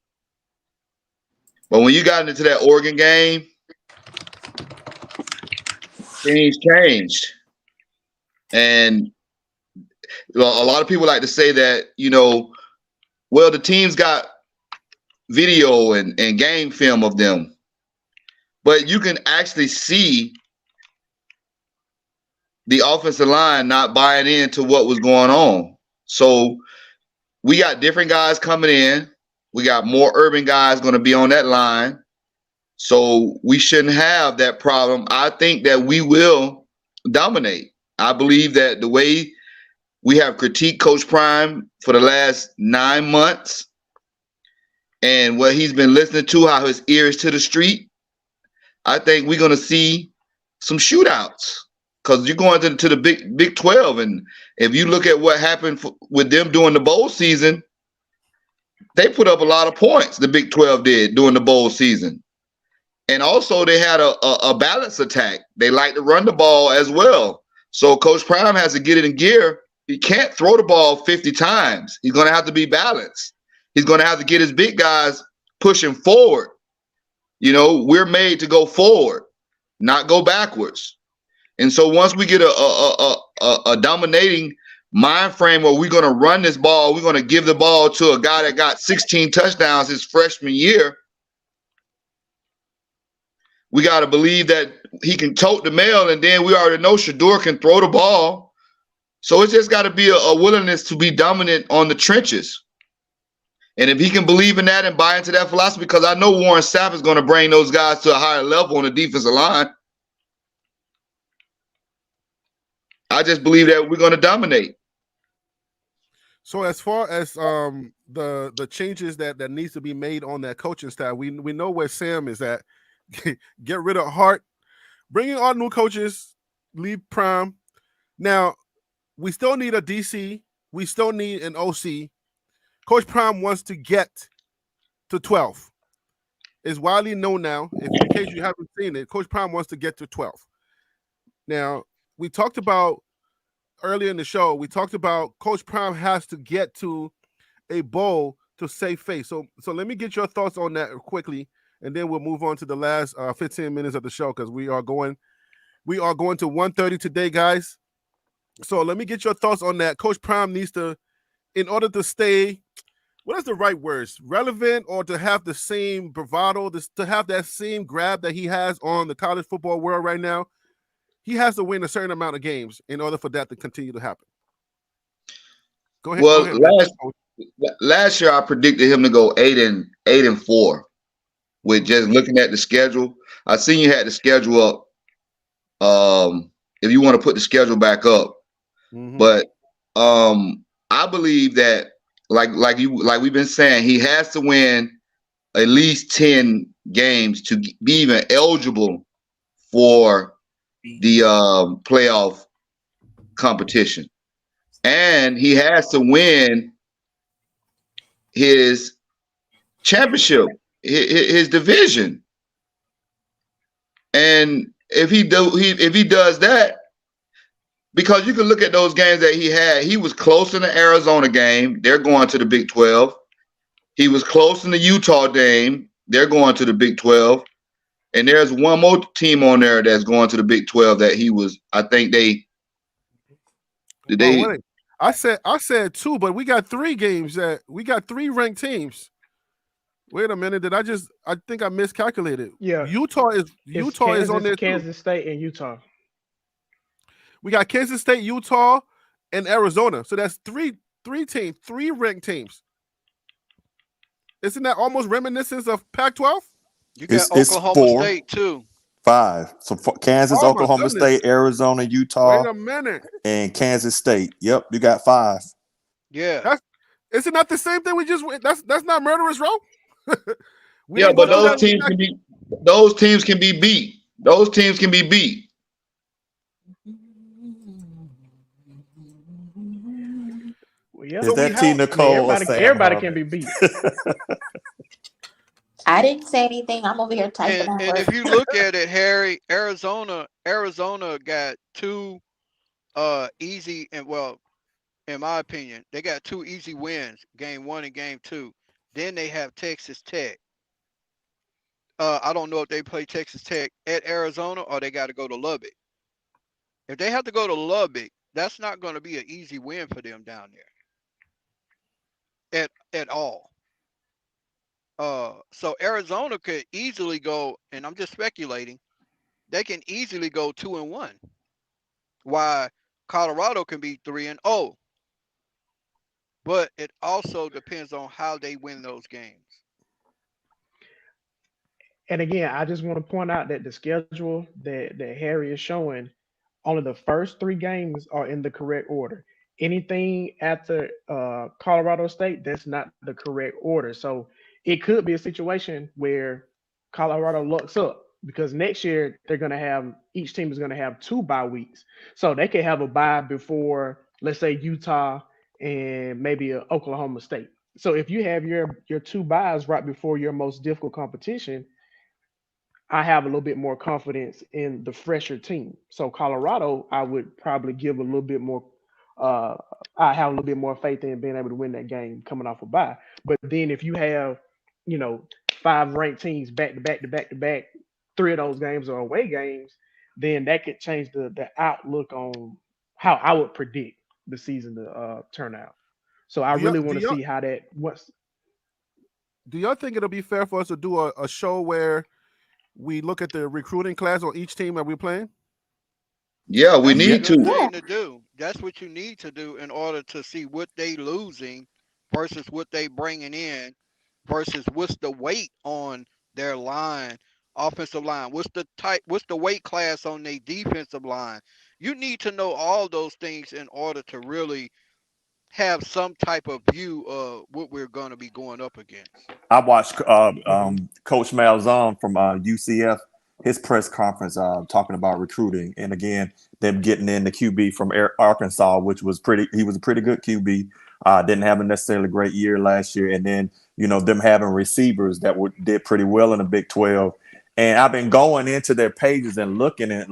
But when you got into that Oregon game, things changed. And a lot of people like to say that, well, the teams got video and game film of them. But you can actually see the offensive line not buying into what was going on. So we got different guys coming in. We got more urban guys going to be on that line. So we shouldn't have that problem. I think that we will dominate. I believe that the way we have critiqued Coach Prime for the last 9 months and what he's been listening to, how his ear is to the street, I think we're going to see some shootouts because you're going to the Big 12. And if you look at what happened with them during the bowl season, they put up a lot of points, the Big 12 did during the bowl season. And also they had a balance attack. They like to run the ball as well. So Coach Prime has to get it in gear. He can't throw the ball 50 times. He's going to have to be balanced. He's going to have to get his big guys pushing forward. We're made to go forward, not go backwards. And so once we get a dominating mind frame where we're going to run this ball, we're going to give the ball to a guy that got 16 touchdowns his freshman year, we got to believe that he can tote the mail, and then we already know Shedeur can throw the ball. So it's just got to be a willingness to be dominant on the trenches. And if he can believe in that and buy into that philosophy, because I know Warren Sapp is going to bring those guys to a higher level on the defensive line. I just believe that we're going to dominate. So as far as the changes that needs to be made on that coaching staff, we know where Sam is at. Get rid of Hart, bring in all new coaches, leave Prime. Now, we still need a DC. We still need an OC. Coach Prime wants to get to 12. It's widely known now, in case you haven't seen it, Coach Prime wants to get to 12. Now, we talked about earlier in the show, Coach Prime has to get to a bowl to save face. So let me get your thoughts on that quickly, and then we'll move on to the last 15 minutes of the show because we are going to 1:30 today, guys. So let me get your thoughts on that. Coach Prime needs to, in order to stay, what is the right words, relevant, or to have the same bravado, to have that same grab that he has on the college football world right now, he has to win a certain amount of games in order for that to continue to happen. Go ahead. Well, go ahead, last year I predicted him to go 8-4 with just looking at the schedule. I seen you had the schedule up. If you want to put the schedule back up, but I believe that like we've been saying, he has to win at least 10 games to be even eligible for the playoff competition. And he has to win his championship, his division. And if he does that, because you can look at those games that he had, he was close in the Arizona game. They're going to the Big 12. He was close in the Utah game. They're going to the Big 12. And there's one more team on there that's going to the Big 12 that he was. I think they did Oh, they. wait. I said 2, but we got 3 games we got 3 ranked teams. Wait a minute. I think I miscalculated. Yeah. Utah is Kansas, on there too. Kansas State and Utah. We got Kansas State, Utah, and Arizona. So that's 3 teams, 3 ranked teams. Isn't that almost reminiscent of Pac-12? You got It's Oklahoma 4. State too. 5. So Kansas, Oh, my Oklahoma goodness. State, Arizona, Utah, Wait a minute. and Kansas State. Yep, you got 5. Yeah. Isn't that the same thing we just went? That's not Murderous Row? Yeah, but those teams can be beat. Those teams can be beat. Well, yeah. Is that T. Nicole or Sam everybody Harvey? can be beat. I didn't say anything. I'm over here typing. And if you look at it, Harry, Arizona got 2 easy and, well, in my opinion, they got 2 easy wins, game 1 and game 2. Then they have Texas Tech. I don't know if they play Texas Tech at Arizona or they got to go to Lubbock. If they have to go to Lubbock, that's not going to be an easy win for them down there at all. So Arizona could easily go, and I'm just speculating, they can easily go 2-1. Why Colorado can be 3-0. But it also depends on how they win those games. And again, I just want to point out that the schedule that Harry is showing, only the first 3 games are in the correct order. Anything after Colorado State, that's not the correct order. So it could be a situation where Colorado looks up, because next year each team is going to have 2 bye weeks. So they could have a bye before, let's say, Utah and maybe Oklahoma State. So if you have your 2 byes right before your most difficult competition, I have a little bit more confidence in the fresher team. So Colorado, I would probably give a little bit more. I have a little bit more faith in being able to win that game coming off a bye. But then if you have, 5 ranked teams back to back to back to back, 3 of those games are away games, then that could change the outlook on how I would predict the season to turn out. So I really want to see how that. Do y'all think it'll be fair for us to do a show where we look at the recruiting class on each team that we're playing? Yeah, we need to. That's what you need to do in order to see what they losing versus what they bringing in versus what's the weight on their line, offensive line. What's the weight class on their defensive line? You need to know all those things in order to really have some type of view of what we're going to be going up against. I watched Coach Malzahn from UCF, his press conference talking about recruiting, and again them getting in the QB from Arkansas, which was he was a pretty good QB. Didn't have a necessarily great year last year, and then them having receivers that did pretty well in the Big 12. And I've been going into their pages and looking at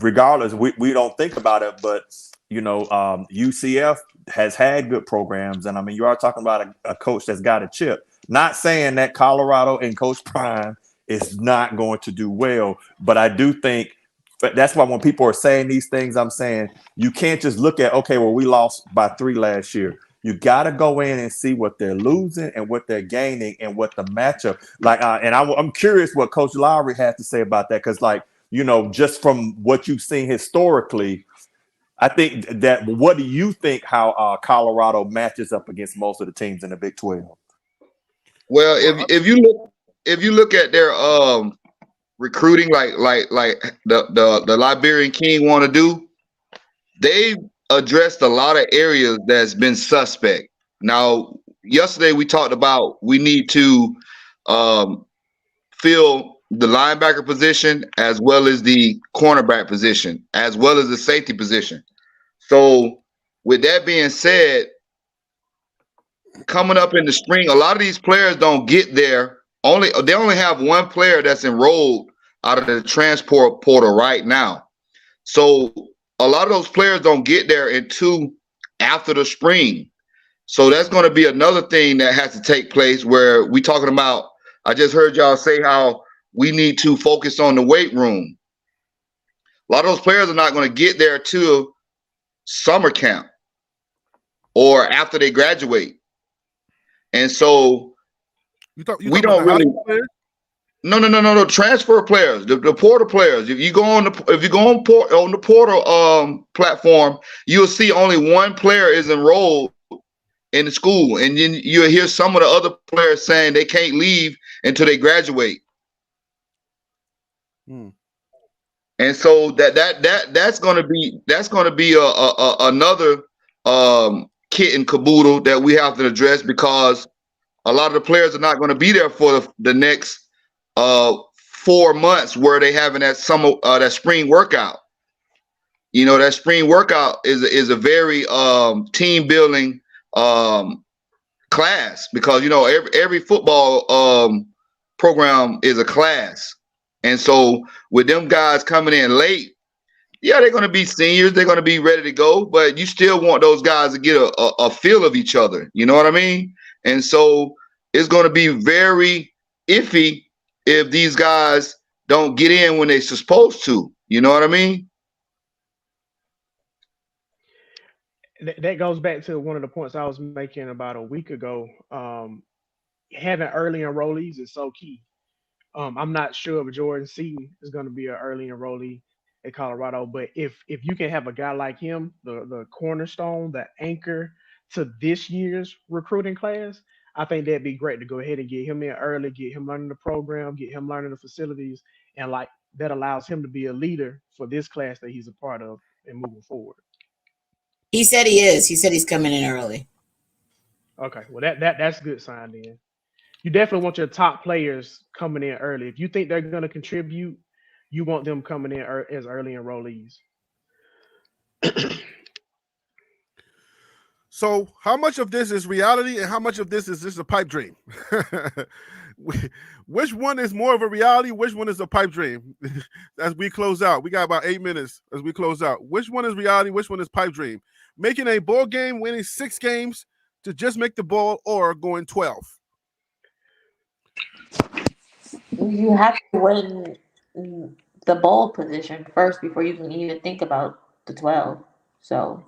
regardless, we don't think about it, but UCF has had good programs, and you are talking about a coach that's got a chip. Not saying that Colorado and Coach Prime is not going to do well, but I do think that's why when people are saying these things, I'm saying you can't just look at, okay, well, we lost by 3 last year. You got to go in and see what they're losing and what they're gaining and what the matchup like. And I'm curious what Coach Lowry has to say about that, because just from what you've seen historically, I think that. What do you think how Colorado matches up against most of the teams in the Big 12? Well, if you look at their recruiting, like the Liberian King want to do, they've addressed a lot of areas that's been suspect. Now, yesterday we talked about we need to fill the linebacker position as well as the cornerback position as well as the safety position. So with that being said, coming up in the spring, a lot of these players don't get there. They only have 1 player that's enrolled out of the transport portal right now. So a lot of those players don't get there until after the spring. So that's going to be another thing that has to take place where we talking about. I just heard y'all say how we need to focus on the weight room. A lot of those players are not going to get there till summer camp or after they graduate. And so You we talking about don't the high really. school players? No. Transfer players, the portal players. If you go on the portal platform, you'll see only one player is enrolled in the school, and then you'll hear some of the other players saying they can't leave until they graduate. And so that's going to be another kit and caboodle that we have to address, because a lot of the players are not going to be there for the next 4 months where they having that spring workout. You know, that spring workout is a very team building class, because you know every football program is a class. And so with them guys coming in late, yeah, they're going to be seniors, they're going to be ready to go, but you still want those guys to get a feel of each other, you know what I mean? And so it's going to be very iffy if these guys don't get in when they're supposed to, you know what I mean? That goes back to one of the points I was making about a week ago. Having early enrollees is so key. I'm not sure if Jordan Seaton is going to be an early enrollee at Colorado, but if you can have a guy like him, the cornerstone, the anchor to this year's recruiting class, I think that'd be great to go ahead and get him in early, get him learning the program, get him learning the facilities, and like that allows him to be a leader for this class that he's a part of and moving forward. He said he is. He said he's coming in early. Okay, well that's a good sign then. You definitely want your top players coming in early. If you think they're going to contribute, you want them coming in as early enrollees. So how much of this is reality and how much of this is just a pipe dream? Which one is more of a reality? Which one is a pipe dream? As we close out, we got about 8 minutes as we close out. Which one is reality? Which one is pipe dream? Making a bowl game, winning 6 games to just make the bowl, or going 12? You have to win the bowl position first before you can even think about the 12. So,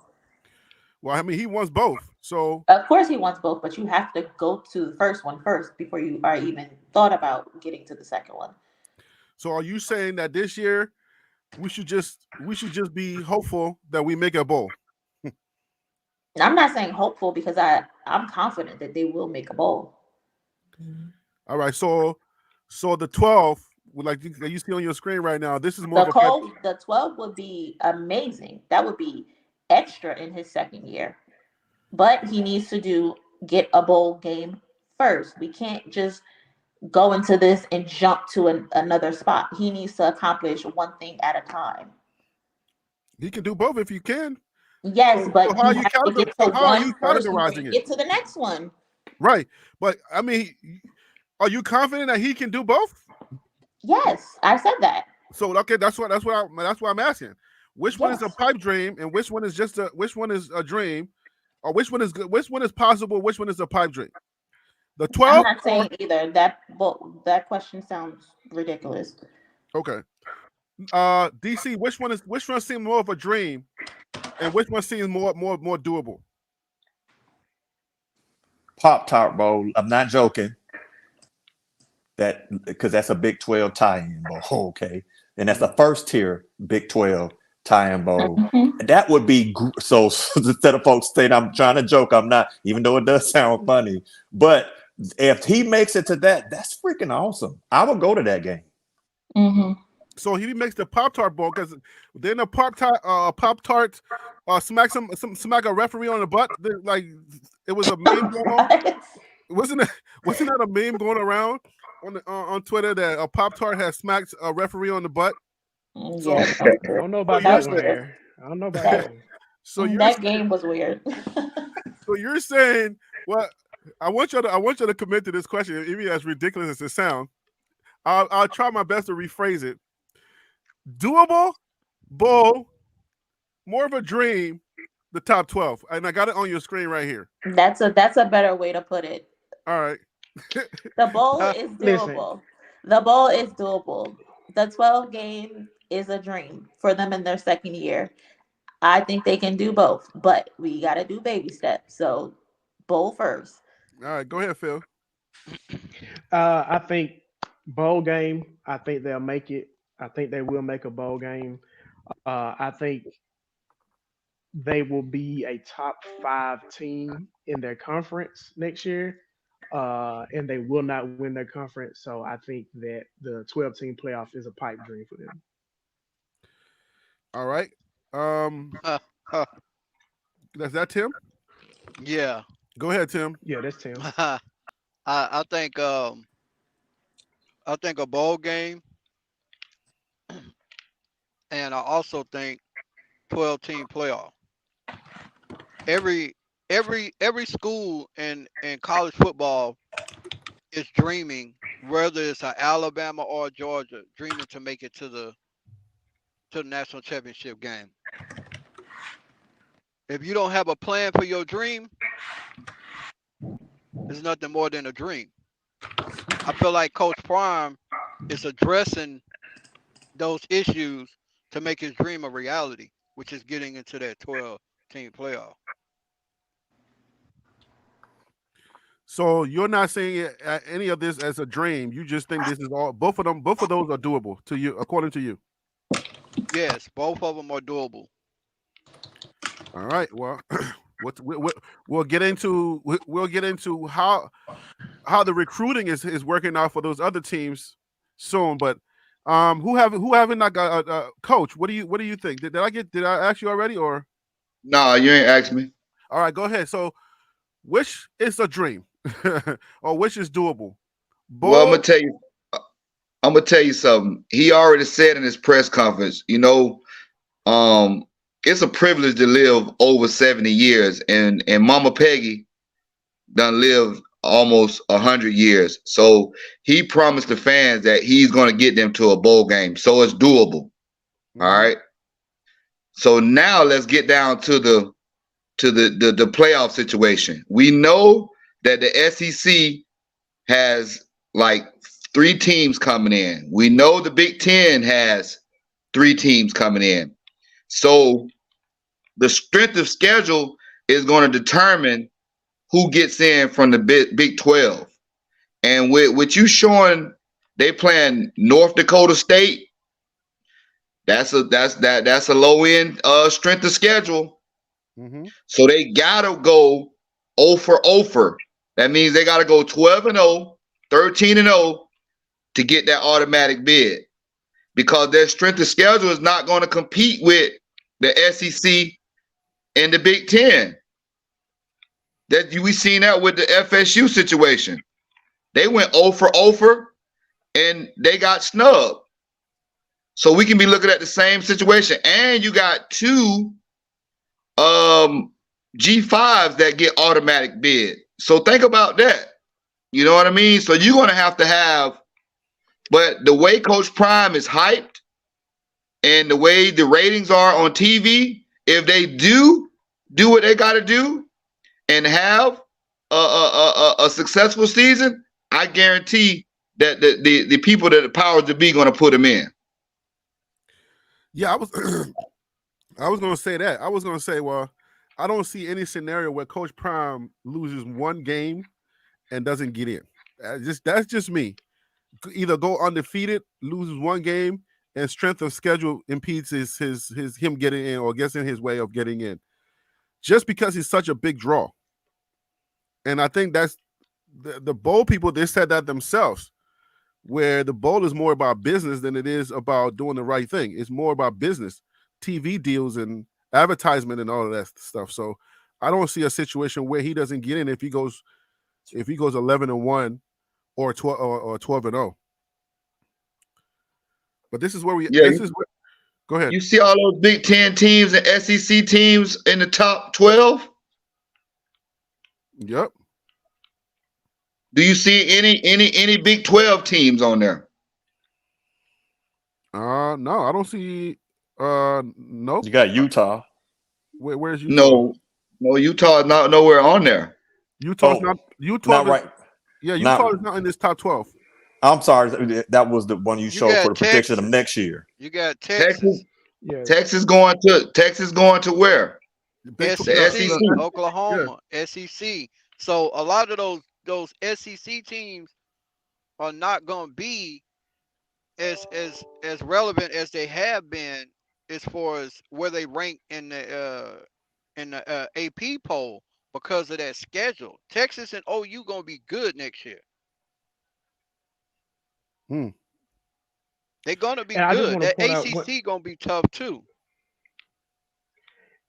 well, I mean, he wants both. So, of course, he wants both, but you have to go to the first one first before you are even thought about getting to the second one. So, are you saying that this year we should just be hopeful that we make a bowl? I'm not saying hopeful, because I'm confident that they will make a bowl. All right, so the 12, like you see on your screen right now, this is more the 12 would be amazing. That would be extra in his second year. But he needs to get a bowl game first. We can't just go into this and jump to another spot. He needs to accomplish one thing at a time. He can do both if he can. Yes, but so how you have to get to one first before you get to the next one. Right, but I mean, are you confident that he can do both? Yes, I said that. So okay, that's what I'm asking. Which one is a pipe dream, and which one is which one is a dream, or which one is possible, which one is a pipe dream? The 12. I'm not saying either. That question sounds ridiculous. Okay. DC, which one seems more of a dream, and which one seems more doable? Pop-Tart Bowl. I'm not joking. That because that's a Big 12 tie-in bowl, okay, and that's the first tier Big 12 tie-in bowl. Mm-hmm. That would be so. Instead of folks saying I'm trying to joke, I'm not. Even though it does sound funny, but if he makes it to that, that's freaking awesome. I would go to that game. Mm-hmm. So he makes the Pop-Tart bowl, because then the Pop-Tart smack a referee on the butt. Like it was a meme going on. Wasn't that a meme going around on Twitter that a Pop-Tart has smacked a referee on the butt? So, I don't know about that one there. I don't know about that one. So that game was weird. So you're saying, well, I want you to commit to this question, even as ridiculous as it sounds. I'll try my best to rephrase it. Doable, bowl, more of a dream, The top 12, and I got it on your screen right here. That's a better way to put it. All right. The bowl is Listen. doable. The bowl is doable. The 12 game is a dream for them in their second year. I think they can do both, but we got to do baby steps. So, bowl first. All right, go ahead, Phil. I think bowl game. I think they'll make it. I think they will make a bowl game. I think they will be a top 5 team in their conference next year, and they will not win their conference. So I think that the 12 team playoff is a pipe dream for them. All right. That's that, Tim? Yeah. Go ahead, Tim. Yeah, that's Tim. I think a bowl game, and I also think 12-team playoff. Every school in college football is dreaming, whether it's a Alabama or a Georgia, dreaming to make it to the national championship game. If you don't have a plan for your dream, it's nothing more than a dream. I feel like Coach Prime is addressing those issues to make his dream a reality, which is getting into that 12-team playoff. So you're not saying any of this as a dream. You just think this is all. Both of those are doable to you, according to you. Yes, both of them are doable. All right. Well, we'll get into how the recruiting is working out for those other teams soon. But who haven't not got coach? What do you think? Did I ask you already or? No, you ain't asked me. All right, go ahead. So, which is a dream, or which is doable? Well, I'm gonna tell you something. He already said in his press conference, it's a privilege to live over 70 years, and Mama Peggy done lived almost 100 years. So he promised the fans that he's gonna get them to a bowl game. So it's doable. Mm-hmm. All right. So now let's get down to the playoff situation. We know that the SEC has like 3 teams coming in. We know the Big Ten has 3 teams coming in. So the strength of schedule is going to determine who gets in from the Big 12. And with you showing they playing North Dakota State, that's a low end strength of schedule. Mm-hmm. So they gotta go 0 for 0. That means they gotta go 12-0, 13-0 to get that automatic bid, because their strength of schedule is not going to compete with the SEC and the Big Ten. We seen that with the FSU situation. They went 0 for 0 and they got snubbed. So we can be looking at the same situation, and you got 2 G5s that get automatic bid. So think about that. You know what I mean? So you're going to have, but the way Coach Prime is hyped and the way the ratings are on TV, if they do what they got to do and have a successful season, I guarantee that the people that the powers to be going to put them in. Yeah, I was going to say that. I was going to say, well, I don't see any scenario where Coach Prime loses one game and doesn't get in. That's just me. Either go undefeated, loses one game, and strength of schedule impedes him getting in or gets in his way of getting in. Just because he's such a big draw. And I think that's the bowl people, they said that themselves, where the bowl is more about business than it is about doing the right thing. It's more about business, TV deals and advertisement and all of that stuff. So I don't see a situation where he doesn't get in if he goes 11-1 or 12-0. But this is where go ahead. You see all those Big Ten teams and SEC teams in the top 12? Yep. Do you see any Big 12 teams on there? No, I don't see. No. You got Utah. Where's Utah? No, Utah is not nowhere on there. Utah's Oh, not. Utah not is, right. Yeah, Not. Utah is not in this top 12. I'm sorry. That was the one you You showed for got the prediction of Texas. next year. You got Texas, Texas, Yeah. Texas going to where? The Big 12, The SEC, SEC. Oklahoma, SEC. So a lot of those SEC teams are not going to be as relevant as they have been as far as where they rank in the AP poll because of that schedule. Texas and OU going to be good next year. Hmm. They're going to be And I just good. want to That point out ACC going to be tough too.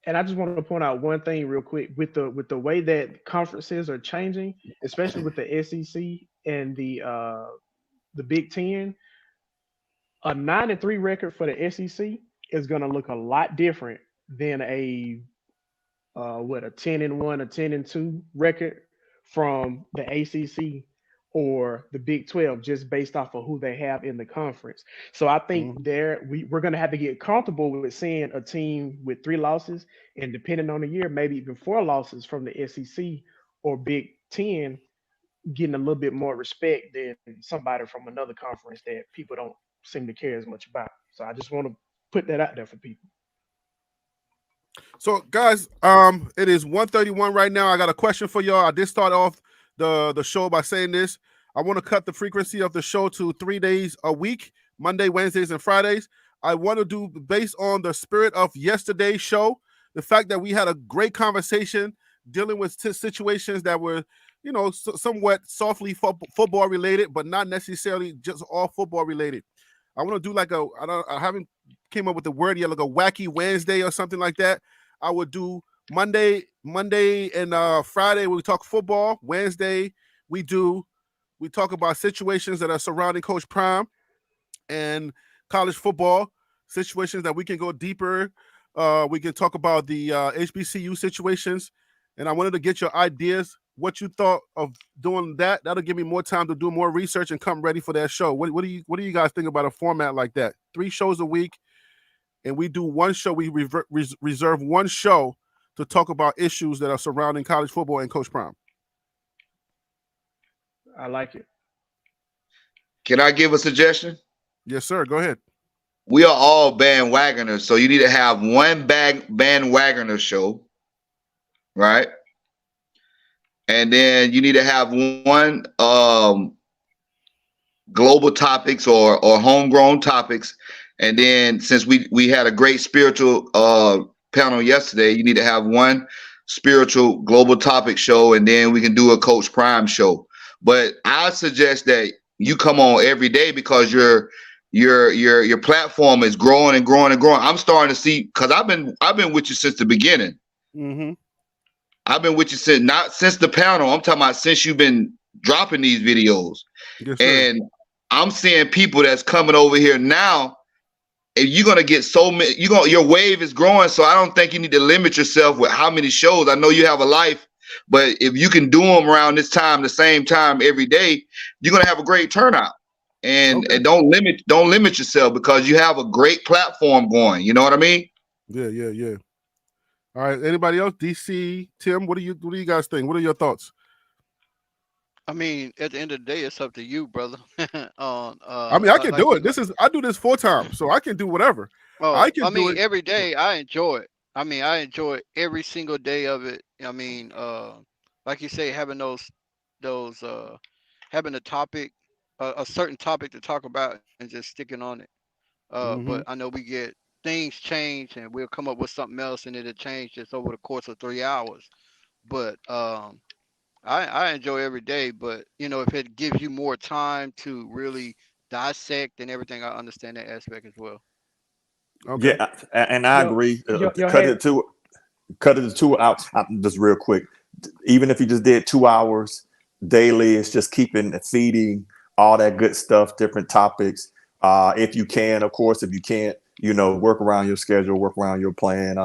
And I just want to point out one thing real quick with the way that conferences are changing, especially with the SEC and the Big Ten. A 9-3 record for the SEC is going to look a lot different than a 10-1, a 10-2 record from the ACC or the Big 12, just based off of who they have in the conference. So I think we're going to have to get comfortable with seeing a team with 3 losses, and depending on the year, maybe even 4 losses from the SEC or Big 10, getting a little bit more respect than somebody from another conference that people don't seem to care as much about. So I just want to put that out there for people. So, guys, it is 1:31 right now. I got a question for y'all. I did start off the show by saying this. I want to cut the frequency of the show to 3 days a week, Monday, Wednesdays, and Fridays. I want to do based on the spirit of yesterday's show, the fact that we had a great conversation dealing with situations that were, somewhat softly football related, but not necessarily just all football related. I want to do like I haven't came up with the word yet, like a wacky Wednesday or something like that. I would do Monday and Friday we talk football. Wednesday we talk about situations that are surrounding Coach Prime and college football, situations that we can go deeper. We can talk about the HBCU situations, and I wanted to get your ideas, what you thought of doing that. That'll give me more time to do more research and come ready for that show. What do you guys think about a format like that? 3 shows a week, and we do one show. We reserve one show to talk about issues that are surrounding college football and Coach Prime. I like it. Can I give a suggestion? Yes, sir. Go ahead. We are all bandwagoners, so you need to have one bandwagoner show, right? And then you need to have one global topics or homegrown topics. And then since we had a great spiritual panel yesterday, you need to have one spiritual global topic show, and then we can do a Coach Prime show. But I suggest that you come on every day because your platform is growing and growing and growing. I'm starting to see, because I've been with you since the beginning. Mm-hmm. I've been with you not since the panel. I'm talking about since you've been dropping these videos. Yes, sir. And I'm seeing people that's coming over here now. And you're gonna get so many. Your wave is growing. So I don't think you need to limit yourself with how many shows. I know you have a life, but if you can do them around this time, the same time every day, you're gonna have a great turnout. And don't limit yourself because you have a great platform going. You know what I mean? Yeah. All right. Anybody else? DC, Tim, what do you guys think? What are your thoughts? I mean, at the end of the day, it's up to you, brother. I can do it. I do this full time, so I can do whatever. Oh, do it every day. I enjoy it. I enjoy every single day of it. Like you say, having having a topic, a certain topic to talk about, and just sticking on it. But I know we get things change, and we'll come up with something else, and it'll change just over the course of 3 hours. But I enjoy every day, but if it gives you more time to really dissect and everything, I understand that aspect as well. Okay. Yeah, and I agree. Cut it to 2 hours. Just real quick. Even if you just did 2 hours daily, it's just feeding all that good stuff, different topics. If you can, of course. If you can't, work around your schedule, work around your plan.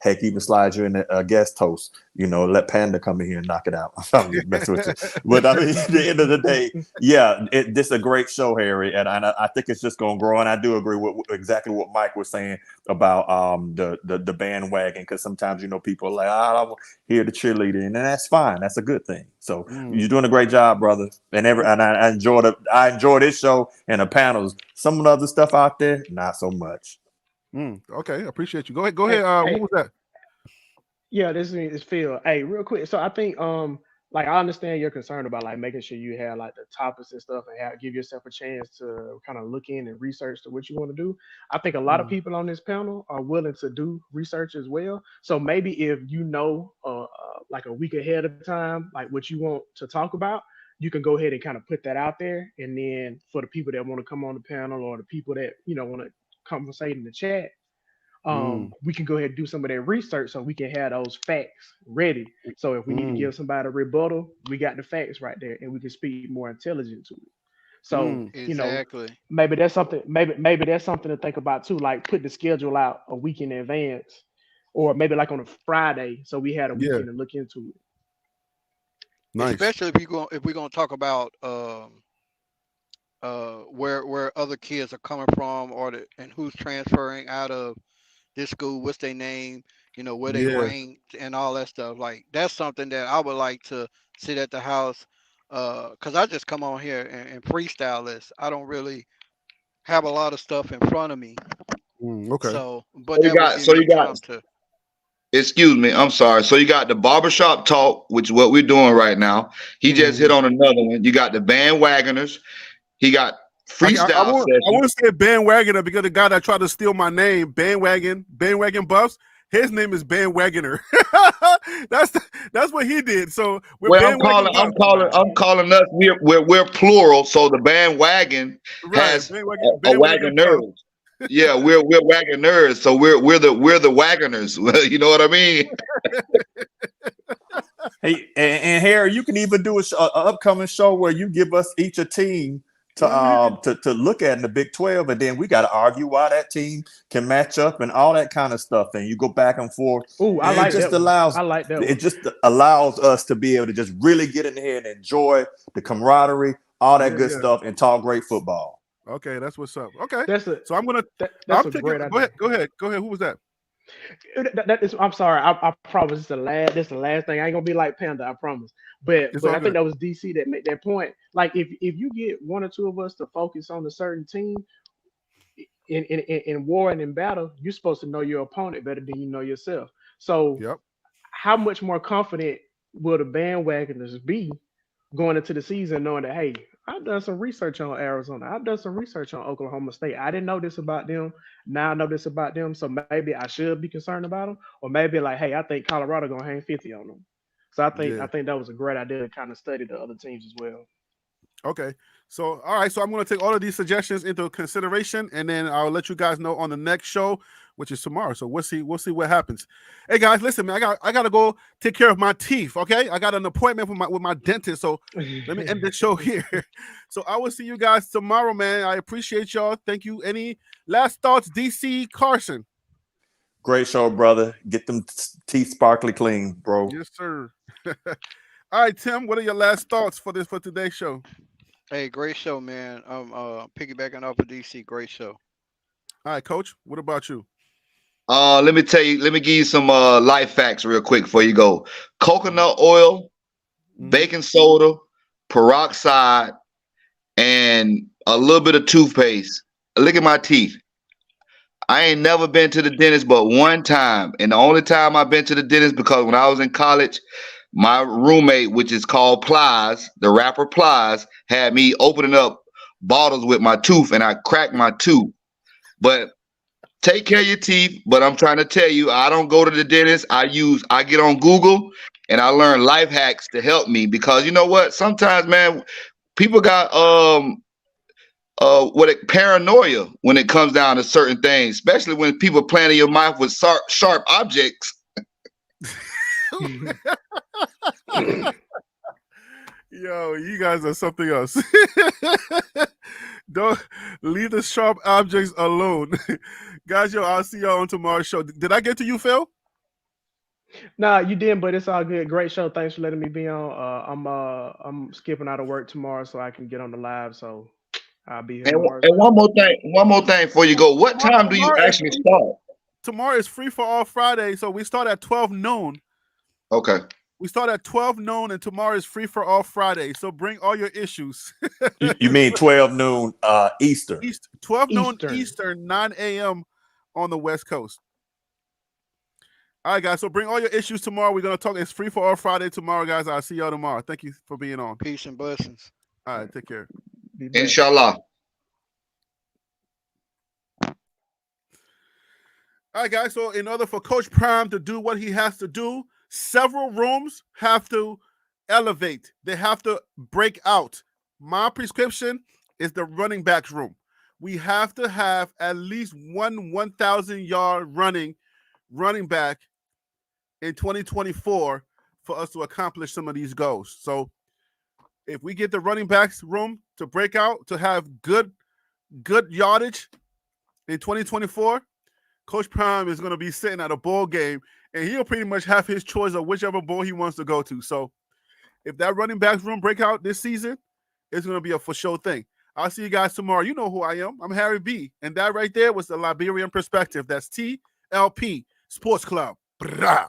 Heck, even slide you in a guest host. Let Panda come in here and knock it out. I'm just messing with you. But I mean, at the end of the day, yeah, this is a great show, Harry, and I think it's just going to grow. And I do agree with exactly what Mike was saying about the bandwagon, because sometimes people are like, I don't hear the cheerleader, and that's fine. That's a good thing. So you're doing a great job, brother. And I enjoy this show and the panels. Some of the other stuff out there, not so much. Okay, appreciate you. Go ahead. Who was that? Yeah, this is Phil. Hey, real quick. So I think like I understand your concern about like making sure you have like the topics and stuff and give yourself a chance to kind of look in and research to what you want to do. I think a lot of people on this panel are willing to do research as well. So maybe if like a week ahead of time, like what you want to talk about, you can go ahead and kind of put that out there. And then for the people that want to come on the panel or the people that want to conversate in the chat, we can go ahead and do some of that research so we can have those facts ready. So if we need to give somebody a rebuttal, we got the facts right there and we can speak more intelligent to it. So, exactly. Maybe that's something maybe that's something to think about too, like put the schedule out a week in advance or maybe like on a Friday so we had a weekend to look into it. Nice. Especially if we're gonna talk about where other kids are coming from and who's transferring out of this school, what's their name, where they ranked and all that stuff. Like that's something that I would like to sit at the house, because I just come on here and freestyle this. I don't really have a lot of stuff in front of me. Okay. So, but that would give me time to. Excuse me, I'm sorry. So you got the barbershop talk, which is what we're doing right now. He just hit on another one. You got the bandwagoners. He got freestyle I want to say bandwagoner because the guy that tried to steal my name, bandwagon buffs. His name is Bandwagoner. that's what he did. So I'm calling us. We're plural. So the bandwagon has a wagoners. Yeah, we're wagoners. So we're the wagoners. You know what I mean? Hey, and Harry, you can even do an upcoming show where you give us each a team to look at in the Big 12, and then we got to argue why that team can match up and all that kind of stuff. And you go back and forth. Oh, I like that. I like that. It just allows us to be able to just really get in here and enjoy the camaraderie, all that good stuff, and talk great football. Okay, that's what's up. Okay, so I'm gonna. That's a great idea. Go ahead. Who was that? I'm sorry. I promise this is the last thing. I ain't gonna be like Panda. I promise. But I think that was DC that made that point. Like if you get one or two of us to focus on a certain team in war and in battle, you're supposed to know your opponent better than you know yourself. So how much more confident will the bandwagoners be going into the season knowing that, hey, I've done some research on Arizona. I've done some research on Oklahoma State. I didn't know this about them. Now I know this about them. So maybe I should be concerned about them. Or maybe like, hey, I think Colorado going to hang 50 on them. So I think that was a great idea to kind of study the other teams as well. Okay. So, all right. So I'm going to take all of these suggestions into consideration, and then I'll let you guys know on the next show, which is tomorrow. So we'll see what happens. Hey guys, listen, man, I got to go take care of my teeth. Okay. I got an appointment with my dentist. So let me end this show here. So I will see you guys tomorrow, man. I appreciate y'all. Thank you. Any last thoughts, DC Carson? Great show, brother. Get them teeth sparkly clean, bro. Yes, sir. All right, Tim, what are your last thoughts for today's show? Hey, great show, man. I'm piggybacking off of DC. Great show. All right, Coach. What about you? Let me give you some life facts real quick before you go. Coconut oil, baking soda, peroxide, and a little bit of toothpaste. Look at my teeth. I ain't never been to the dentist but one time. And the only time I've been to the dentist because when I was in college, my roommate, which is called Plies, the rapper Plies, had me opening up bottles with my tooth and I cracked my tooth. But take care of your teeth. But I'm trying to tell you, I don't go to the dentist. I get on Google and I learn life hacks to help me because you know what? Sometimes, man, people got paranoia when it comes down to certain things, especially when people playing in your mouth with sharp objects. Yo, you guys are something else. Don't leave the sharp objects alone. Guys, I'll see y'all on tomorrow's show. Did I get to you, Phil? Nah, you didn't, but it's all good. Great show. Thanks for letting me be on. I'm skipping out of work tomorrow so I can get on the live. So I'll be here tomorrow as And well. one more thing before you go. What time do you actually start? Tomorrow is free for all Friday, so we start at 12 noon. Okay. We start at 12 noon, and tomorrow is free for all Friday. So bring all your issues. You mean 12 noon Eastern? 12 noon Eastern, 9 a.m. on the West Coast. All right, guys. So bring all your issues tomorrow. We're going to talk. It's free for all Friday tomorrow, guys. I'll see y'all tomorrow. Thank you for being on. Peace and blessings. All right. Take care. Inshallah. All right, guys. So in order for Coach Prime to do what he has to do, several rooms have to elevate. They have to break out. My prescription is the running backs room. We have to have at least one 1,000-yard running back in 2024 for us to accomplish some of these goals. So if we get the running backs room to break out, to have good yardage in 2024, Coach Prime is going to be sitting at a bowl game, and he'll pretty much have his choice of whichever bowl he wants to go to. So if that running backs room break out this season, it's going to be a for sure thing. I'll see you guys tomorrow. You know who I am. I'm Harry B. And that right there was the Liberian Perspective. That's TLP Sports Club. Brah.